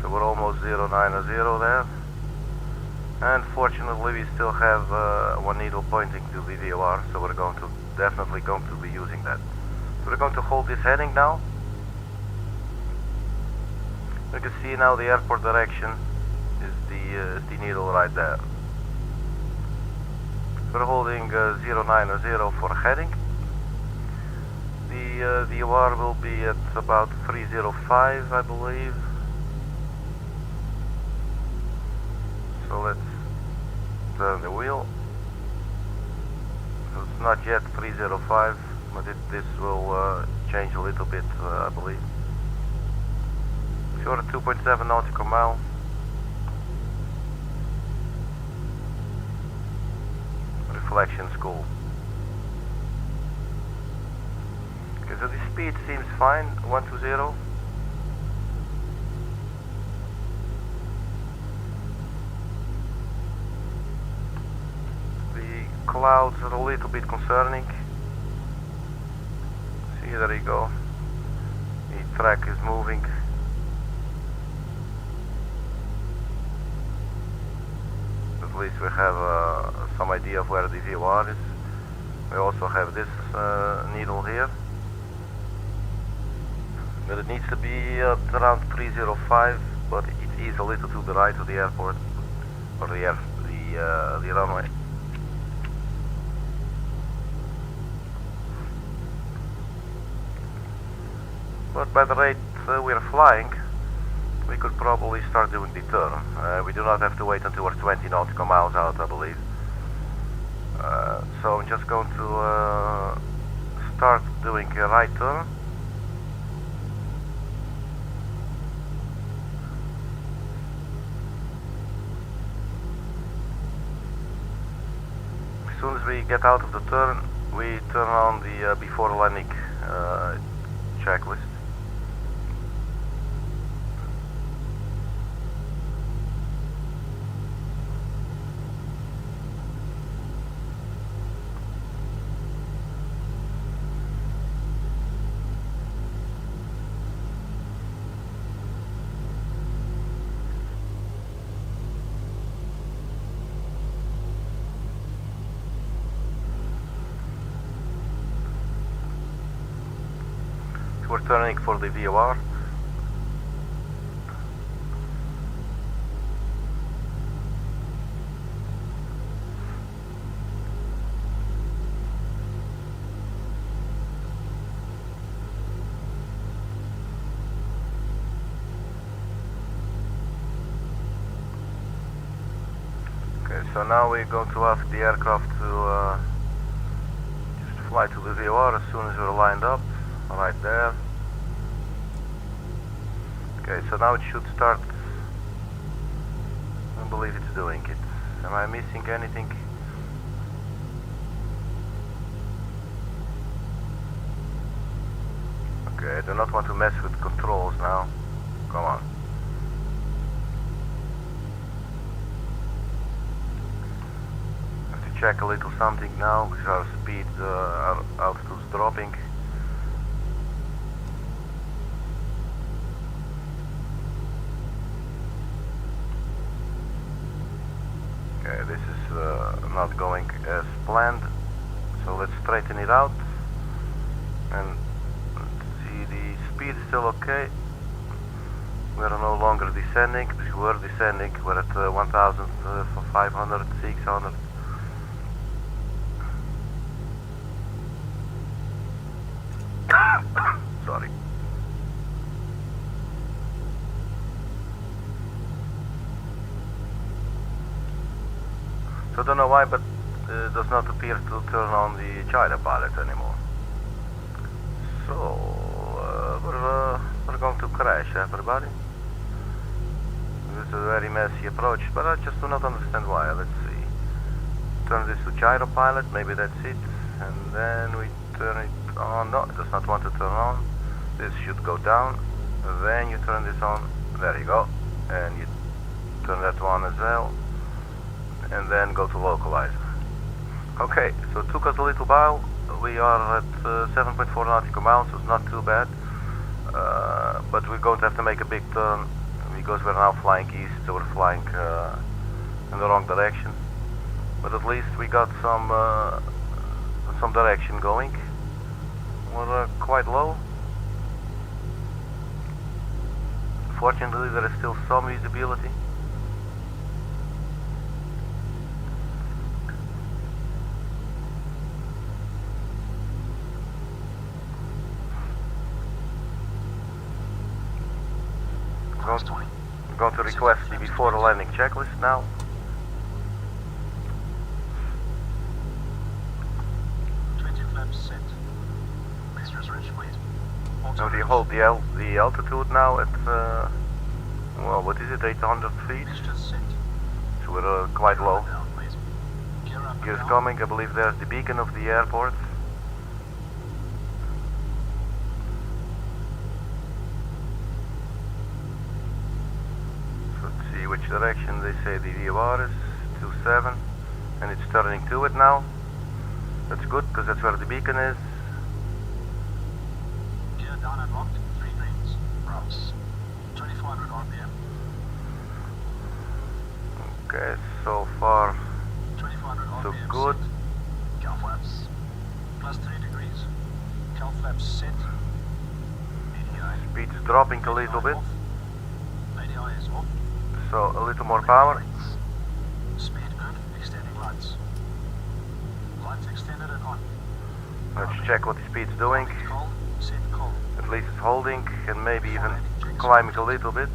So we're almost 090 there. And fortunately we still have one needle pointing to the VOR, so we're definitely going to be using that. So we're going to hold this heading now. You can see now the airport direction is the needle right there. We're holding 090 for heading. The VOR will be at about 305, I believe. So let's turn the wheel. So it's not yet 305, but this will change a little bit, I believe. So we're at 2.7 nautical mile. Reflection school. Okay, so the speed seems fine, 120. clouds are a little bit concerning. See, there you go. The track is moving. At least we have some idea of where the VOR is. We also have this needle here. But it needs to be at around 305, but it is a little to the right of the airport, or the runway. But by the rate we are flying, we could probably start doing the turn. We do not have to wait until we're 20 nautical miles out, I believe. So I'm just going to start doing a right turn. As soon as we get out of the turn, we turn on the before landing checklist. We're turning for the VOR. Okay, so now we're going to ask the aircraft to just fly to the VOR as soon as we're lined up. Right there. Okay, so now it should start. I believe it's doing it. Am I missing anything? Okay, I do not want to mess with controls now. Come on. Have to check a little something now because our speed, our altitude is dropping. This is not going as planned, so let's straighten it out. And let's see, the speed is still okay. We are no longer descending, because we were descending. We're at 1,500, 600. Sorry. So I don't know why, but it does not appear to turn on the gyro pilot anymore. So we're going to crash, everybody. This is a very messy approach, but I just do not understand why. Let's see. Turn this to gyro pilot, maybe that's it. And then we turn it on. No, it does not want to turn on. This should go down. Then you turn this on. There you go. And you turn that one as well. And then go to localizer. Okay, so it took us a little while. We are at 7.4 nautical miles, so it's not too bad. But we're going to have to make a big turn because we're now flying east, so we're flying in the wrong direction. But at least we got some direction going. We're quite low. Fortunately, there is still some visibility. I'm going to request the before the landing checklist now. So we hold the altitude now at, well, what is it, 800 feet? So we're quite low. Gears coming, I believe there's the beacon of the airport. Which direction they say the VOR is, 27, and it's turning to it now. That's good, because that's where the beacon is. Gear down and locked, 3 greens. Routes. 2400 RPM. Okay, so far 2400 so RPM good. set. Cal flaps. Plus 3 degrees. Cal flaps set. ADI. Speed is dropping a little bit, Off. ADI is off. so a little more power. Speed good, extending lights. Lights extended and on. Let's check what the speed's doing. Cold, set cold. At least it's holding, and maybe even climbing a little bit.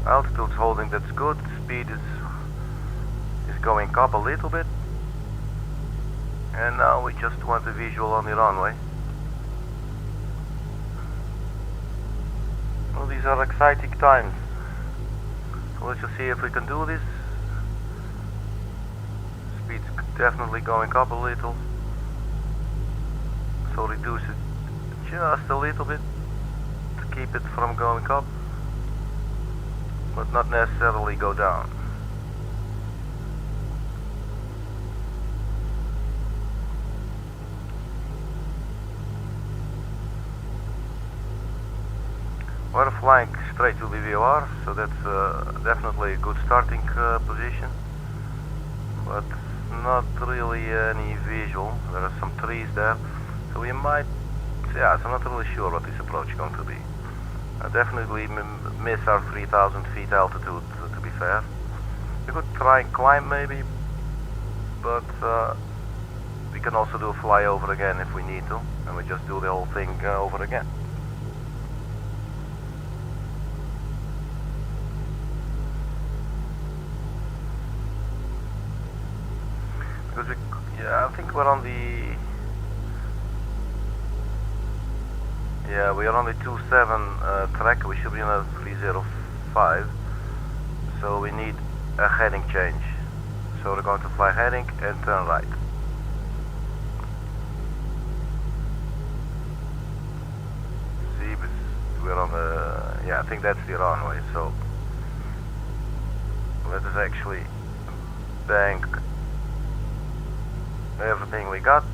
Altitude's holding, that's good. Speed is going up a little bit. And now we just want a visual on the runway. Well, these are exciting times. So let's just see if we can do this. Speed's definitely going up a little. So reduce it just a little bit to keep it from going up, but not necessarily go down. We're flying straight to the VOR, so that's definitely a good starting position, but not really any visual. There are some trees there, so we might, yeah, so I'm not really sure what this approach is going to be. I definitely miss our 3,000 feet altitude, to be fair. We could try and climb maybe, but we can also do a flyover again if we need to, and we just do the whole thing over again. Because yeah, I think we're on the, yeah, we are on the 27 track. We should be on a 305, so we need a heading change. So we're going to fly heading and turn right. See, we're on the, yeah, I think that's the runway. So let us actually bank everything we got.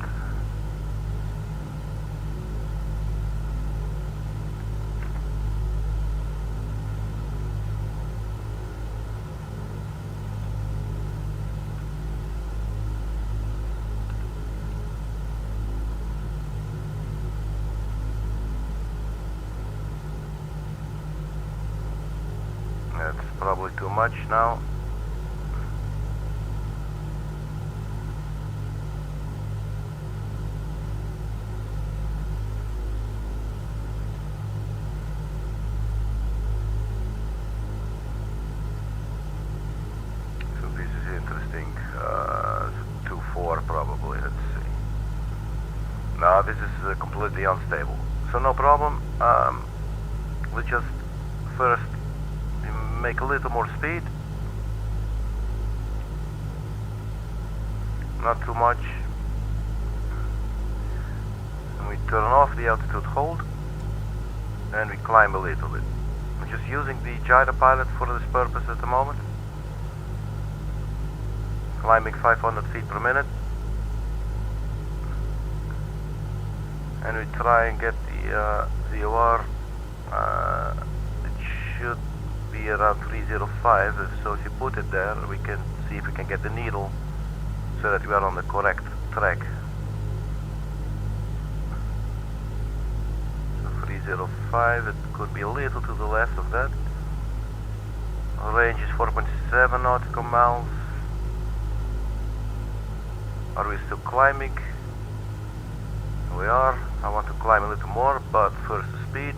That's probably too much now. So this is interesting. 2-4 probably, let's see. No, this is completely unstable. So no problem. Let's just first make a little more speed. Not too much. And we turn off the altitude hold and we climb a little bit. I'm just using the gyro pilot for this purpose at the moment. Climbing 500 feet per minute. And we try and get the VOR. It should be around 305, so if you put it there, we can see if we can get the needle so that we are on the correct track. So 305, it could be a little to the left of that. Range is 4.7 nautical miles. Are we still climbing? We are. I want to climb a little more, but first the speed.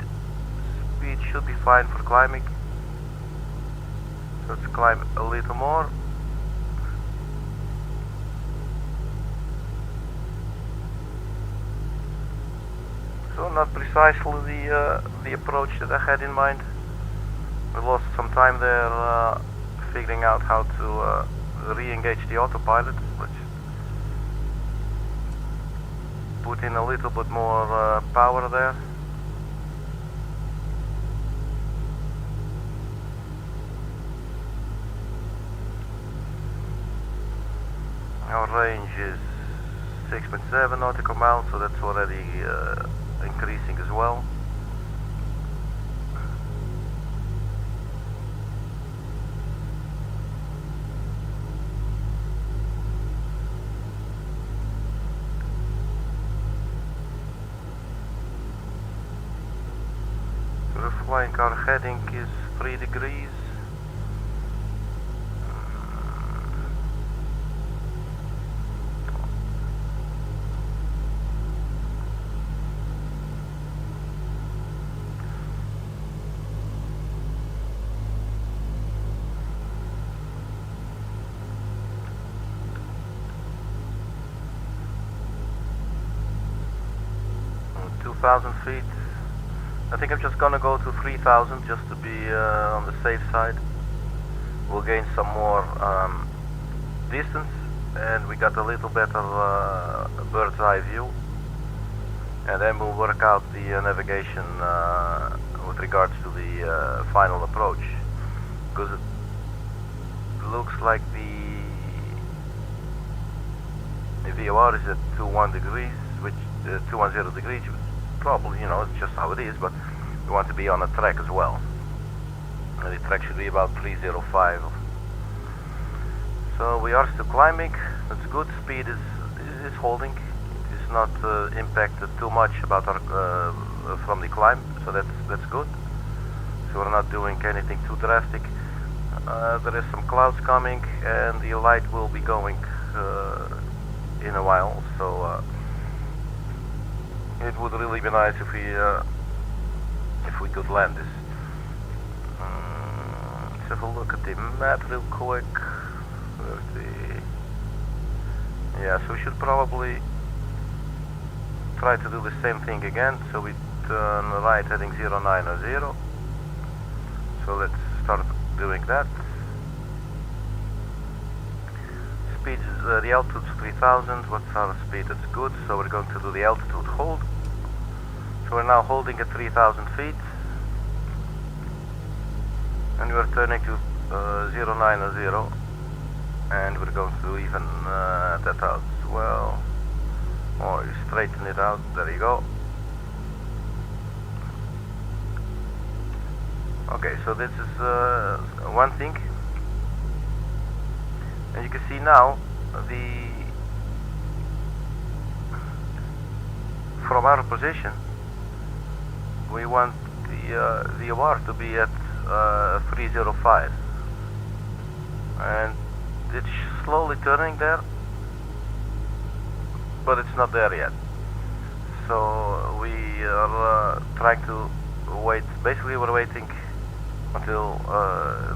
Speed should be fine for climbing. So let's climb a little more. So not precisely the approach that I had in mind. We lost some time there figuring out how to re-engage the autopilot. Let's put in a little bit more power there. Our range is 6.7 nautical miles, so that's already increasing as well. We're flying, our heading is 3 degrees. 2,000 feet. I think I'm just gonna go to 3,000 just to be on the safe side. We'll gain some more distance, and we got a little better bird's eye view, and then we'll work out the navigation with regards to the final approach, because it looks like the VOR is at 21 degrees, which 210 degrees, probably, you know, it's just how it is, but we want to be on a track as well. And the track should be about 305. So we are still climbing. That's good. Speed is holding. It is not impacted too much about our from the climb, so that's good. So we're not doing anything too drastic. There is some clouds coming, and the light will be going in a while. So it would really be nice if we could land this. Let's have a look at the map real quick. Where's the... Yeah, so we should probably try to do the same thing again. So we turn right heading 090. So let's start doing that. Speed is, the altitude is 3000. What's our speed? That's good. So we're going to do the altitude hold. So we're now holding at 3000 feet, and we're turning to 090, and we're going to even that out as well, or you straighten it out. There you go. Okay, so this is one thing, and you can see now from our position we want the VOR to be at 305, and it's slowly turning there, but it's not there yet. So we are trying to wait. Basically, we're waiting until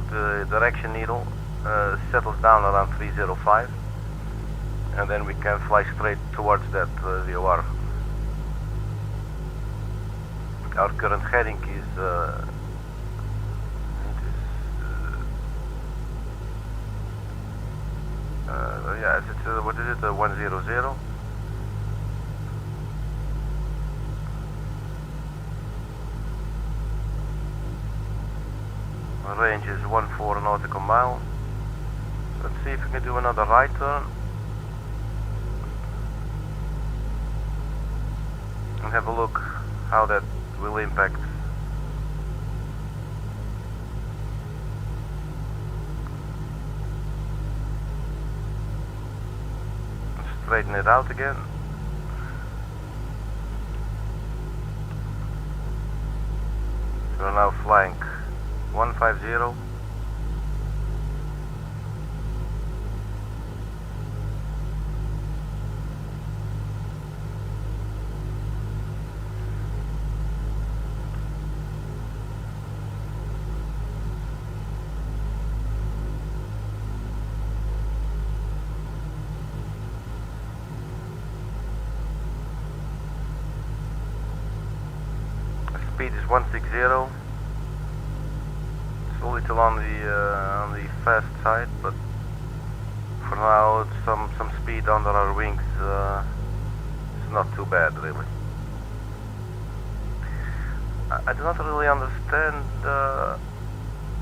the direction needle settles down around 305, and then we can fly straight towards that VOR. Our current heading is yeah, it's what is it? 100. Range is 14 nautical mile. Let's see if we can do another right turn and have a look how that will impact. Straighten it out again. So we're now flying 150. Speed is 160. It's a little on the fast side, but for now it's some speed under our wings. It's not too bad, really. I do not really understand.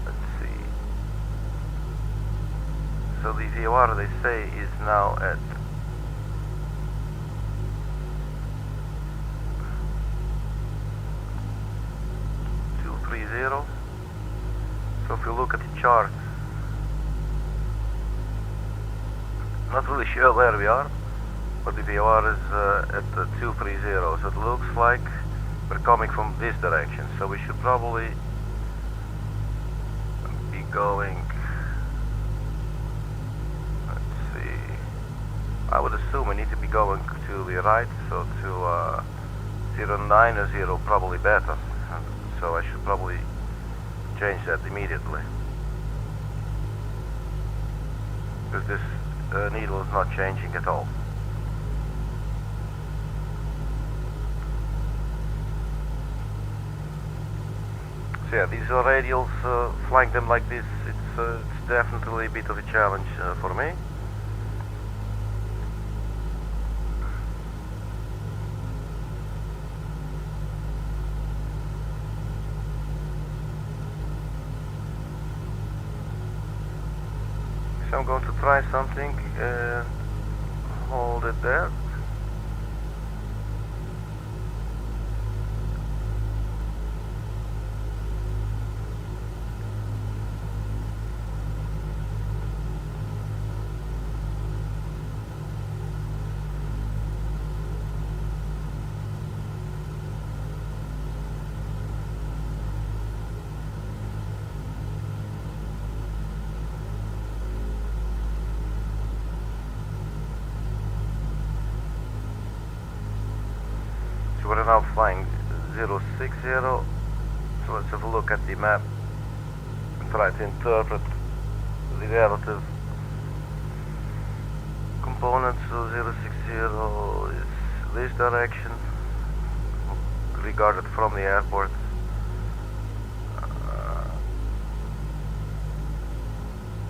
Let's see. So the VOR, they say, is now at 230. So if you look at the chart, not really sure where we are, but the VOR is at 230. So it looks like we're coming from this direction. So we should probably be going. I would assume we need to be going to the right, so to 090 probably better. So I should probably change that immediately, because this needle is not changing at all. So yeah, these are radials, flying them like this, it's definitely a bit of a challenge for me. So I'm going to try something and hold it there. We're now flying 060, so let's have a look at the map and try to interpret the relative components. So 060 is this direction, regarded from the airport.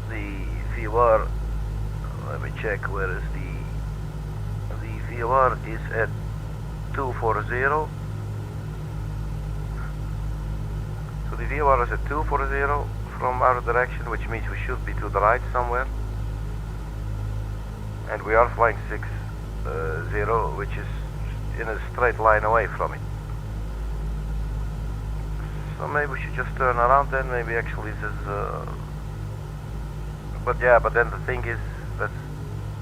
The VOR, let me check where is the VOR is at 240. So the VOR is at 240 from our direction, which means we should be to the right somewhere. And we are flying 60, which is in a straight line away from it. So maybe we should just turn around then, maybe actually this is... but then the thing is,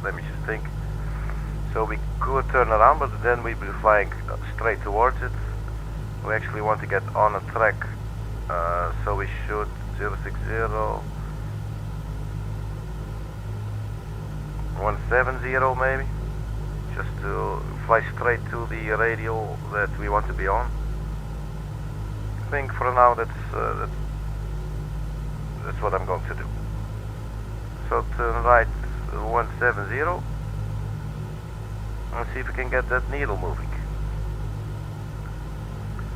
let me just think. So we could turn around, but then we'd be flying straight towards it. We actually want to get on a track, so we should 060, 170 maybe, just to fly straight to the radial that we want to be on. I think for now that's what I'm going to do. So turn right 170. Let's see if we can get that needle moving.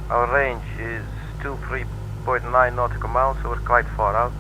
Our range is 23.9 nautical miles, so we're quite far out.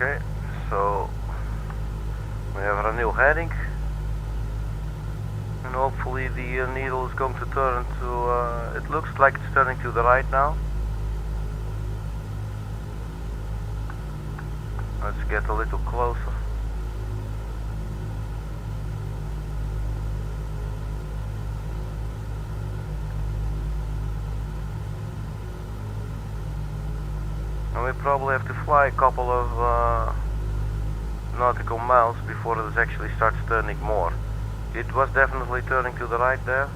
Okay, so we have a new heading, and hopefully the needle is going to turn to, it looks like it's turning to the right now. Let's get a little closer. And we probably have to fly a couple of nautical miles before it actually starts turning more. It was definitely turning to the right there.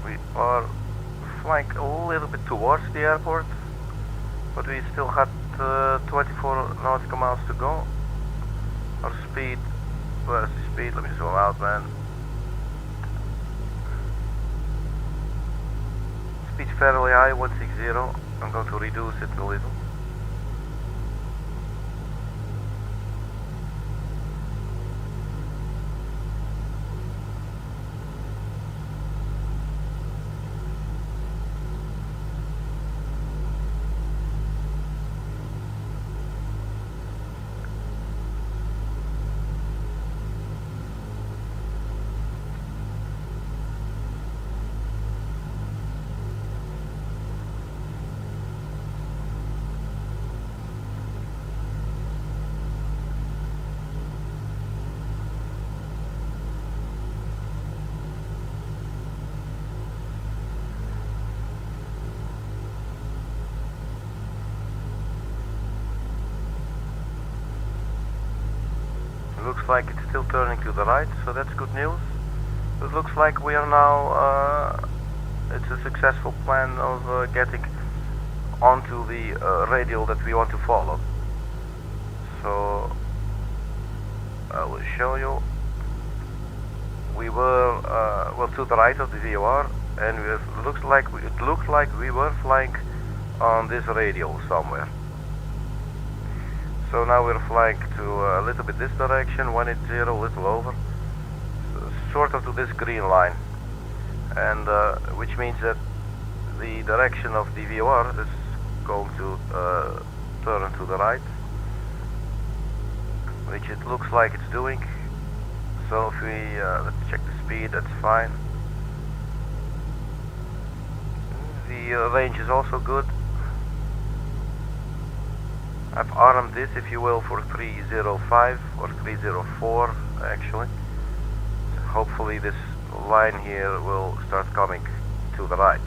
We are flying a little bit towards the airport, but we still had 24 nautical miles to go. Our speed, where's the speed? Let me zoom out, man. speed's fairly high, 160. I'm going to reduce it a little. Looks like it's still turning to the right, so that's good news. It looks like we are now, it's a successful plan of getting onto the radial that we want to follow. So I will show you. We were well to the right of the VOR, and it looked like we were flying on this radial somewhere. So now we're flying to a little bit this direction, 180, a little over, so sort of to this green line, and which means that the direction of the VOR is going to turn to the right, which it looks like it's doing. So if we let's check the speed, that's fine. The range is also good. I've armed this, if you will, for 305 or 304 actually. So hopefully this line here will start coming to the right.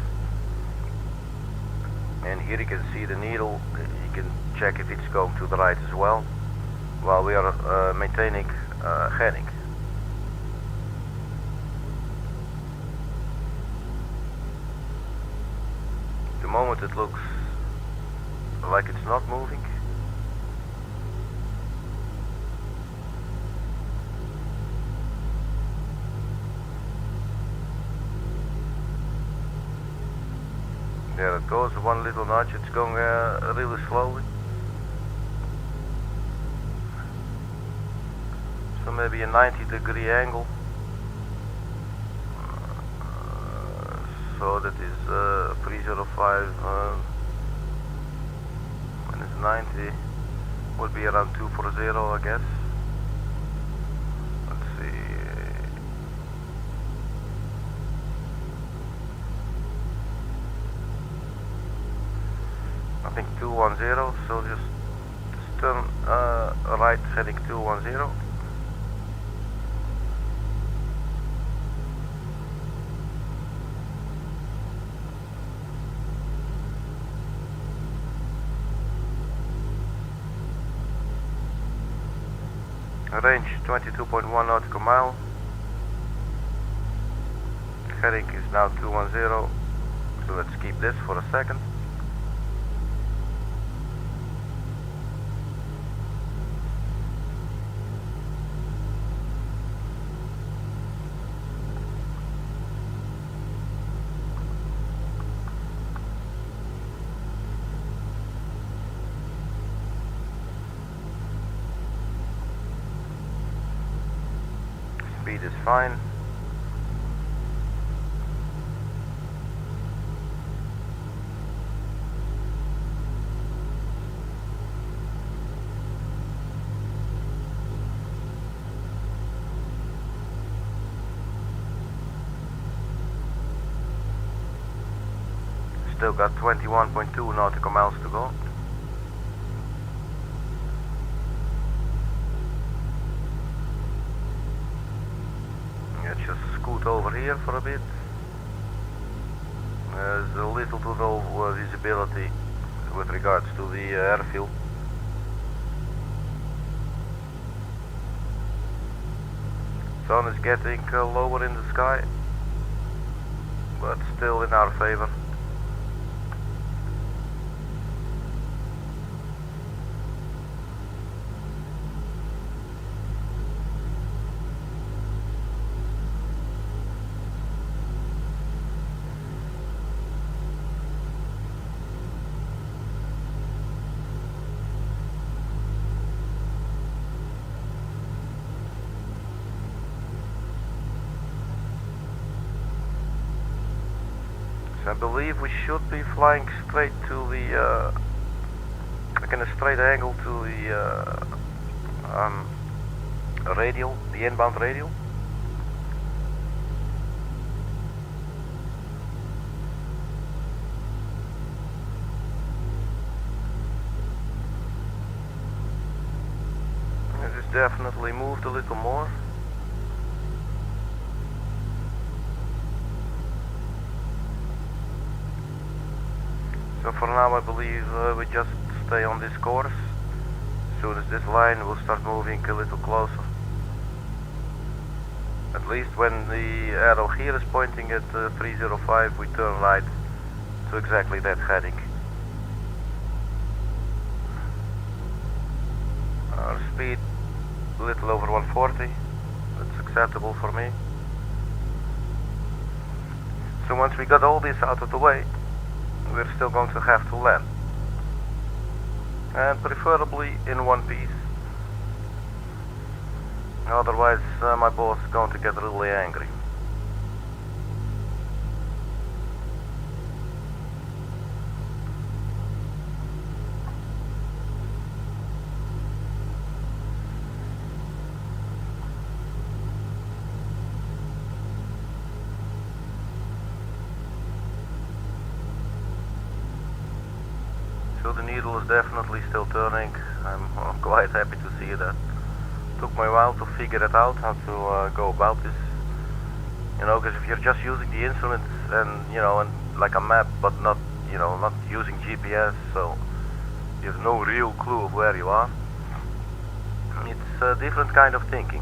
And here you can see the needle. You can check if it's going to the right as well, while we are maintaining heading. At the moment it looks like it's not moving. There it goes, one little notch. It's going really slowly. So maybe a 90-degree angle. So that is 305 minus 90 would be around 240, I guess. Let's see. I think 210, so just turn right heading 210. Range 22.1 nautical mile. Heading is now 210, so let's keep this for a second. Speed is fine. Still got 21.2 nautical miles to go. Just scoot over here for a bit. There's a little to no visibility with regards to the airfield. Sun is getting lower in the sky, but still in our favor. I believe we should be flying straight to the, like in a straight angle to the radial, the inbound radial. This is definitely moved a little more. So for now I believe we just stay on this course. As soon as this line will start moving a little closer. At least when the arrow here is pointing at 305, we turn right to exactly that heading. Our speed a little over 140, that's acceptable for me. So once we got all this out of the way, we're still going to have to land. And preferably in one piece. Otherwise my boss is going to get really angry. So the needle is definitely still turning. I'm quite happy to see that. Took me a while to figure it out, how to go about this. You know, because if you're just using the instruments and, you know, and like a map, but not, you know, not using GPS, so you have no real clue of where you are. It's a different kind of thinking.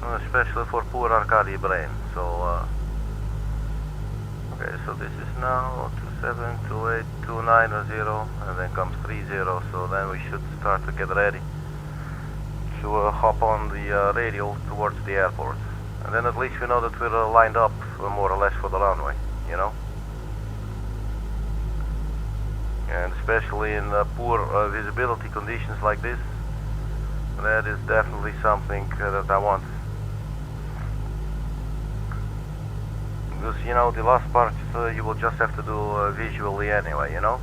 Especially for poor Arkady brain. So, okay, so this is now 272829 and then comes 30, so then we should start to get ready to hop on the radial towards the airport. And then at least we know that we're lined up more or less for the runway, you know? And especially in poor visibility conditions like this, that is definitely something that I want. Because, you know, the last part you will just have to do visually anyway, you know?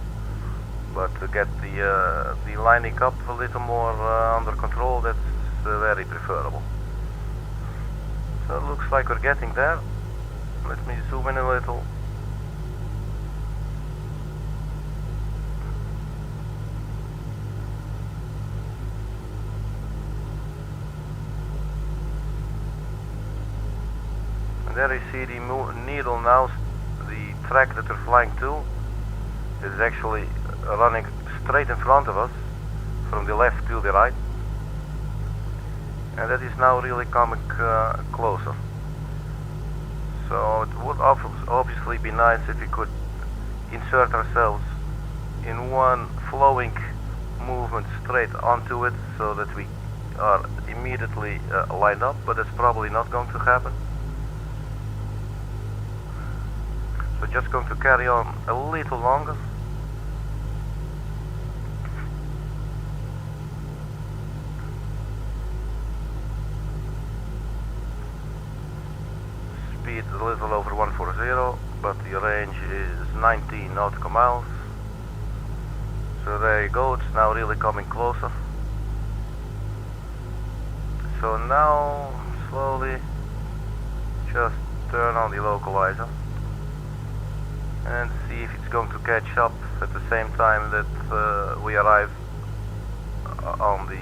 But to get the lining up a little more under control, that's very preferable. So it looks like we're getting there. Let me zoom in a little. There you see the needle now, the track that we're flying to is actually running straight in front of us, from the left to the right. And that is now really coming closer. So it would obviously be nice if we could insert ourselves in one flowing movement straight onto it, so that we are immediately lined up, but that's probably not going to happen. So just going to carry on a little longer. Speed a little over 140, but the range is 19 nautical miles. So there you go, it's now really coming closer. So now slowly just turn on the localizer and see if it's going to catch up at the same time that we arrive on the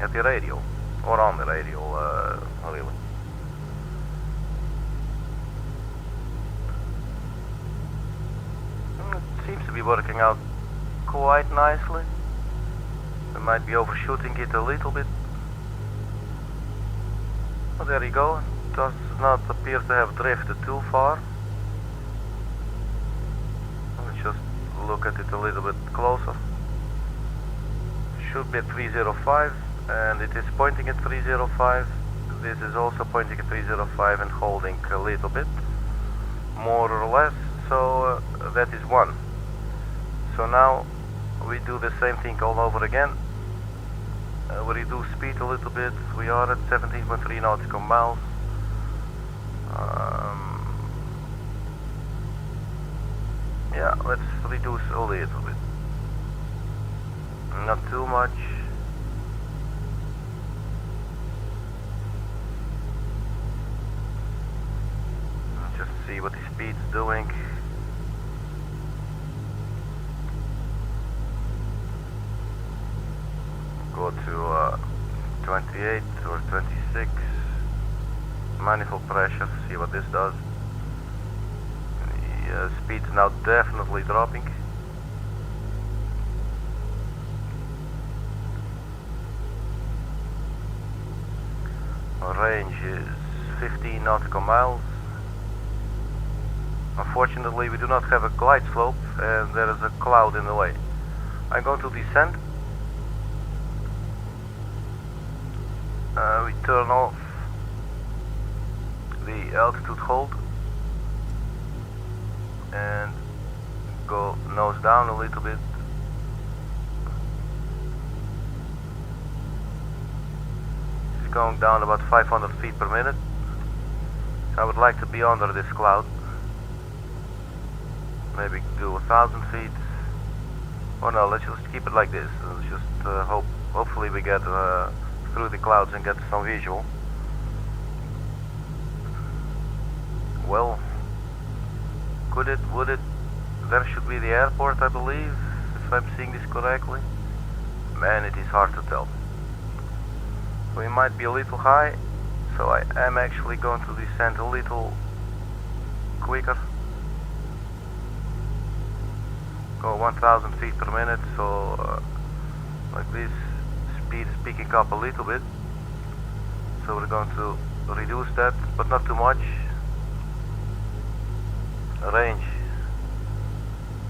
at the radio, or on the radio, really. It seems to be working out quite nicely. We might be overshooting it a little bit. Oh, there you go. It does not appear to have drifted too far. Just look at it a little bit closer. Should be at 305, and it is pointing at 305. This is also pointing at 305 and holding a little bit, more or less. So that is one. So now we do the same thing all over again. We reduce speed a little bit. We are at 17.3 nautical miles. Yeah, let's reduce a little bit. Not too much. Just see what the speed's doing. Go to 28 or 26. Manifold pressure, see what this does. The speed's now definitely dropping. Range is 15 nautical miles. Unfortunately, we do not have a glide slope and there is a cloud in the way. I'm going to descend. We turn off the altitude hold and go nose down a little bit. It's going down about 500 feet per minute. I would like to be under this cloud. Maybe do 1,000 feet. Oh no, let's just keep it like this. Let's just hopefully we get through the clouds and get some visual. Well, would it? There should be the airport, I believe, if I'm seeing this correctly. Man, it is hard to tell. We might be a little high, so I am actually going to descend a little quicker. Go 1,000 feet per minute, so like this, speed is picking up a little bit. So we're going to reduce that, but not too much. Range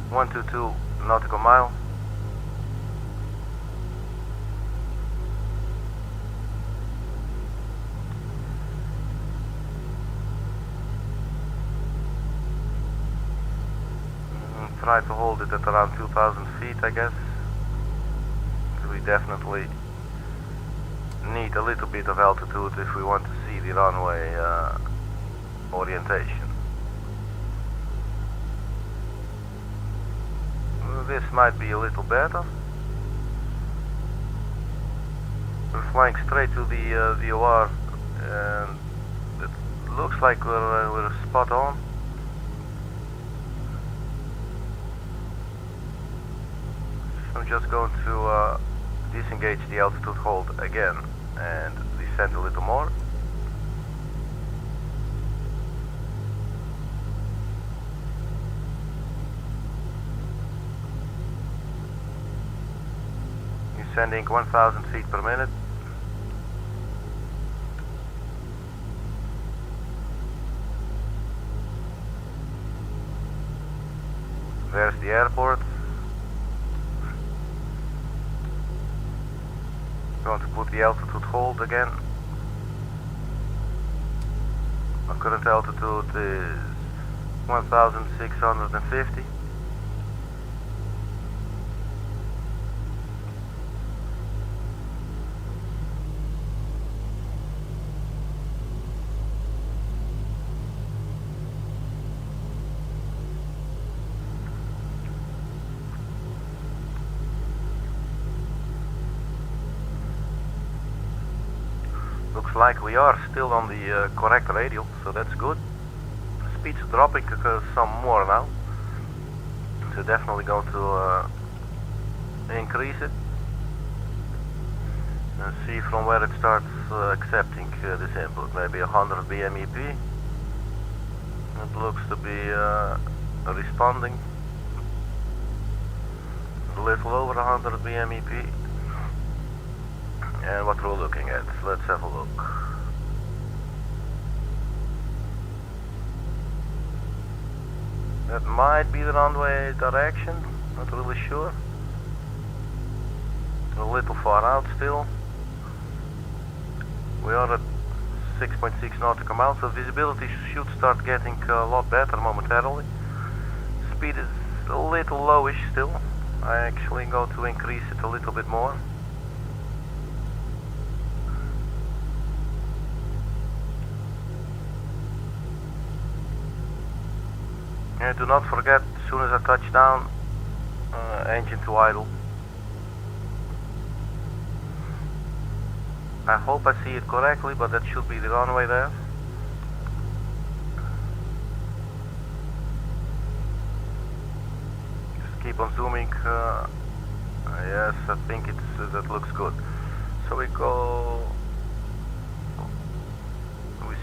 122 nautical mile. Try to hold it at around 2,000 feet, I guess. We definitely need a little bit of altitude if we want to see the runway orientation. This might be a little better. We're flying straight to the VOR, and it looks like we're spot on. I'm just going to disengage the altitude hold again and descend a little more. Descending 1,000 feet per minute. There's the airport. Going to put the altitude hold again. Our current altitude is 1,650. Looks like we are still on the correct radial, so that's good. Speed's dropping some more now, so definitely going to increase it and see from where it starts accepting this input. Maybe 100 BMEP. It looks to be responding. A little over 100 BMEP. And what we're looking at, let's have a look. That might be the runway direction, not really sure. A little far out still. We are at 6.6 nautical miles, so visibility should start getting a lot better momentarily. Speed is a little lowish still. I actually go to increase it a little bit more. And do not forget, as soon as I touch down, engine to idle. I hope I see it correctly, but that should be the runway there. Just keep on zooming. Yes, I think that looks good. So we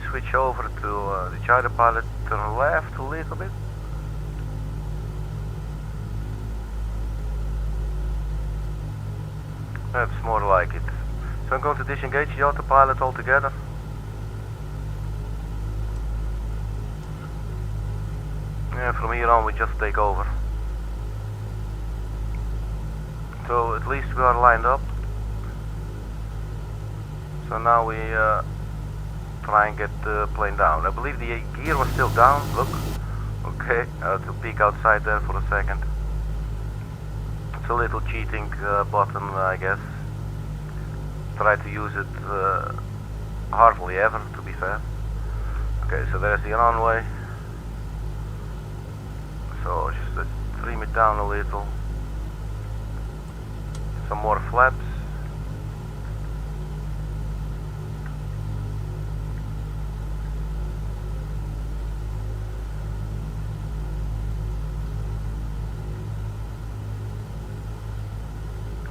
switch over to the gyro pilot, turn left a little bit. That's more like it. So I'm going to disengage the autopilot altogether. And from here on we just take over. So at least we are lined up. So now we try and get the plane down. I believe the gear was still down, look. Okay, I have to peek outside there for a second. It's a little cheating button, I guess. Try to use it hardly ever, to be fair. Okay, so there's the runway. So just trim it down a little. Some more flaps.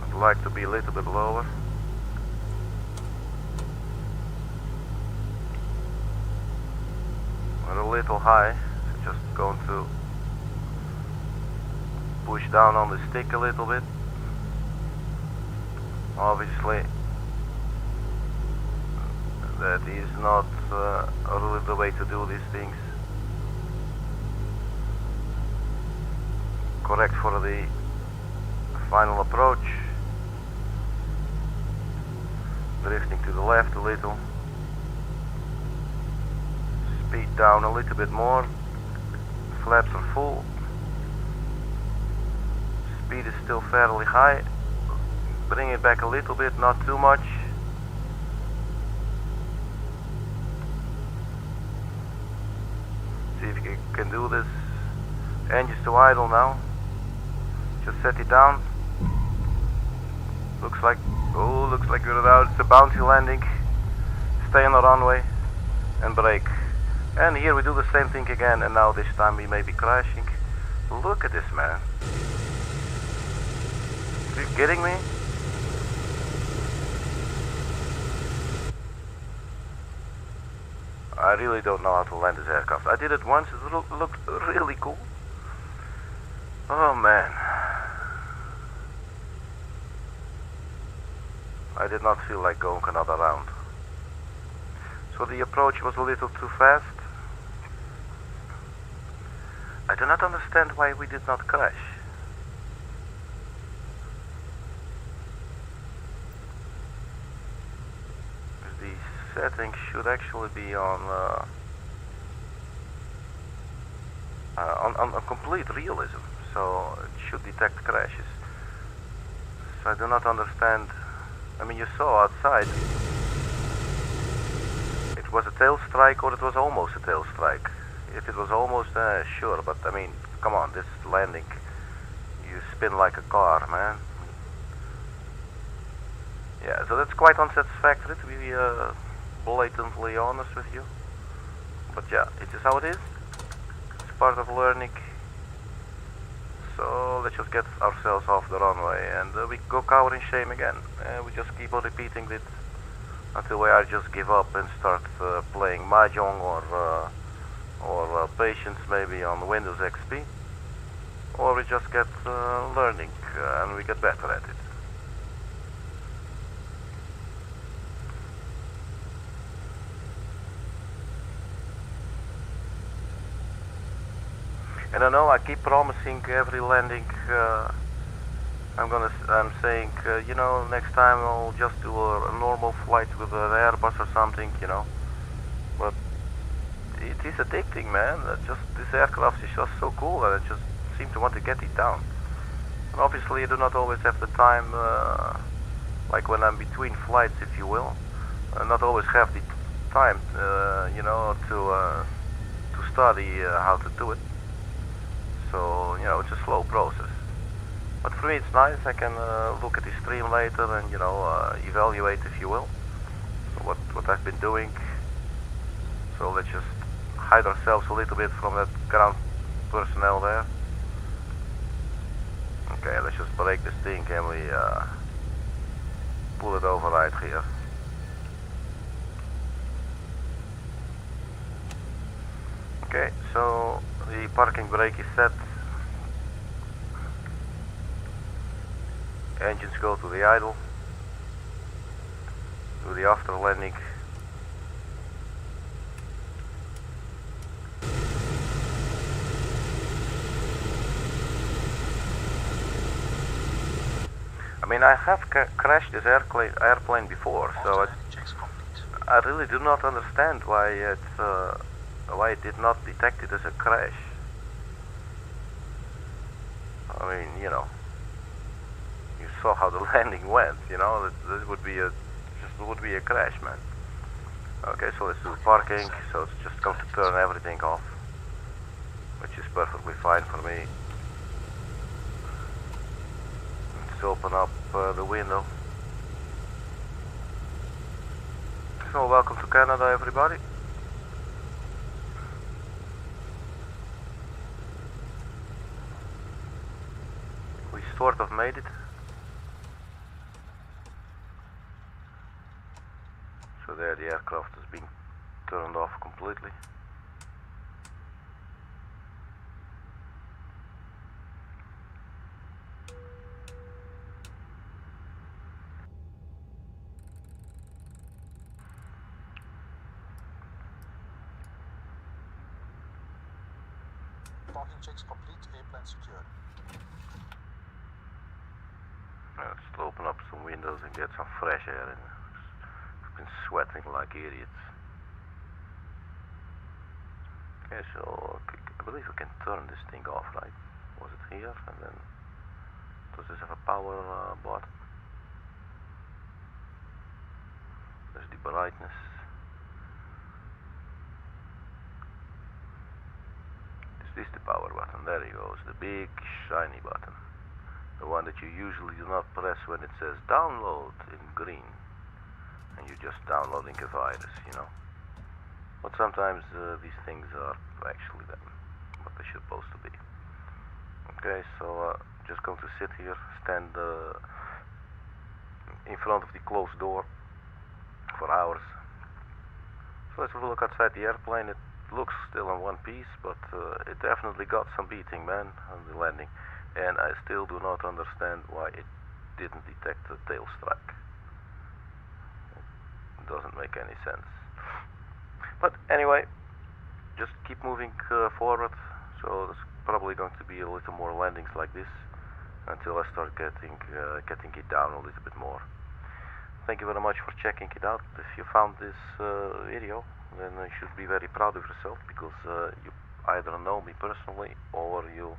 I'd like to be a little bit lower. We're a little high, so just going to push down on the stick a little bit. Obviously that is not really the way to do these things. Correct for the final approach. Drifting to the left a little. Speed down a little bit more. Flaps are full. Speed is still fairly high. Bring it back a little bit, not too much. See if you can do this. Engines to idle now. Just set it down. Looks like we're out. It's a bouncy landing. Stay on the runway and brake. And here we do the same thing again, and now this time we may be crashing. Look at this, man. Are you kidding me? I really don't know how to land this aircraft. I did it once, it looked really cool. Oh man. I did not feel like going another round. So the approach was a little too fast. I do not understand why we did not crash. The settings should actually be on complete realism, so it should detect crashes. So I do not understand. I mean, you saw outside. It was a tail strike, or it was almost a tail strike. If it was almost, sure, but I mean, come on, this landing, you spin like a car, man. Yeah, so that's quite unsatisfactory, to be blatantly honest with you. But yeah, it is how it is. It's part of learning. So let's just get ourselves off the runway, and we go cower in shame again. We just keep on repeating it until we either just give up and start playing Mahjong or Patience maybe on Windows XP, or we just get learning and we get better at it. And I know I keep promising every landing. I'm saying, you know, next time I'll just do a normal flight with an Airbus or something, you know. But it is addicting, man. This aircraft is just so cool, and I just seem to want to get it down. And obviously, I do not always have the time, like when I'm between flights, if you will. I not always have the time, you know, to study how to do it. so you know, it's a slow process. But for me it's nice, I can look at the stream later and, you know, evaluate, if you will, so what I've been doing. So let's just hide ourselves a little bit from that ground personnel there. Okay, let's just break this thing and we pull it over right here. Okay, so the parking brake is set. Engines go to the idle. Do the after landing. I mean, I have crashed this airplane before, so I really do not understand why it did not detect it as a crash. I mean, you know, you saw how the landing went. You know, this would be a crash, man. Okay, so let's do parking. So it's just going to turn everything off, which is perfectly fine for me. Let's open up the window. So welcome to Canada, everybody. We sort of made it. So there the aircraft has been turned off completely. Parking checks complete, airplane secured. Let's open up some windows and get some fresh air in. We've been sweating like idiots. Okay, so I believe we can turn this thing off, right? Was it here? And then does this have a power button? There's the brightness. Is this the power button? There he goes, the big shiny button. The one that you usually do not press when it says download in green. And you're just downloading a virus, you know. But sometimes these things are actually what they're supposed to be. Okay, so just going to sit here, stand in front of the closed door for hours. So let's have a look outside the airplane. It looks still in one piece, but it definitely got some beating, man, on the landing. And I still do not understand why it didn't detect the tail strike. It doesn't make any sense. But anyway, just keep moving forward. So there's probably going to be a little more landings like this until I start getting it down a little bit more. Thank you very much for checking it out. If you found this video, then you should be very proud of yourself, because you either know me personally or you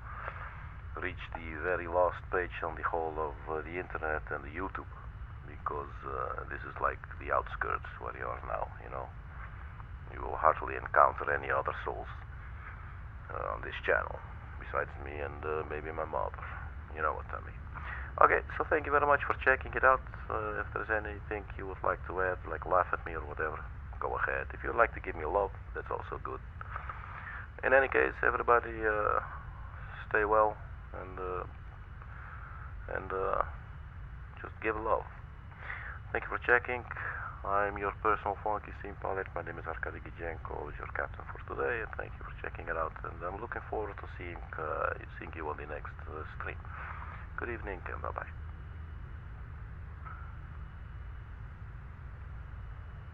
reached the very last page on the whole of the internet and the YouTube, because this is like the outskirts where you are now, you know. You will hardly encounter any other souls on this channel besides me and maybe my mother. You know what I mean. Okay, so thank you very much for checking it out. If there's anything you would like to add, like laugh at me or whatever, go ahead. If you'd like to give me love, that's also good. In any case, everybody stay well and just give love. Thank you for checking. I'm your personal funky sim pilot. My name is Arkady Gidzenko, your captain for today, and thank you for checking it out. And I'm looking forward to seeing you on the next stream. Good evening and bye-bye.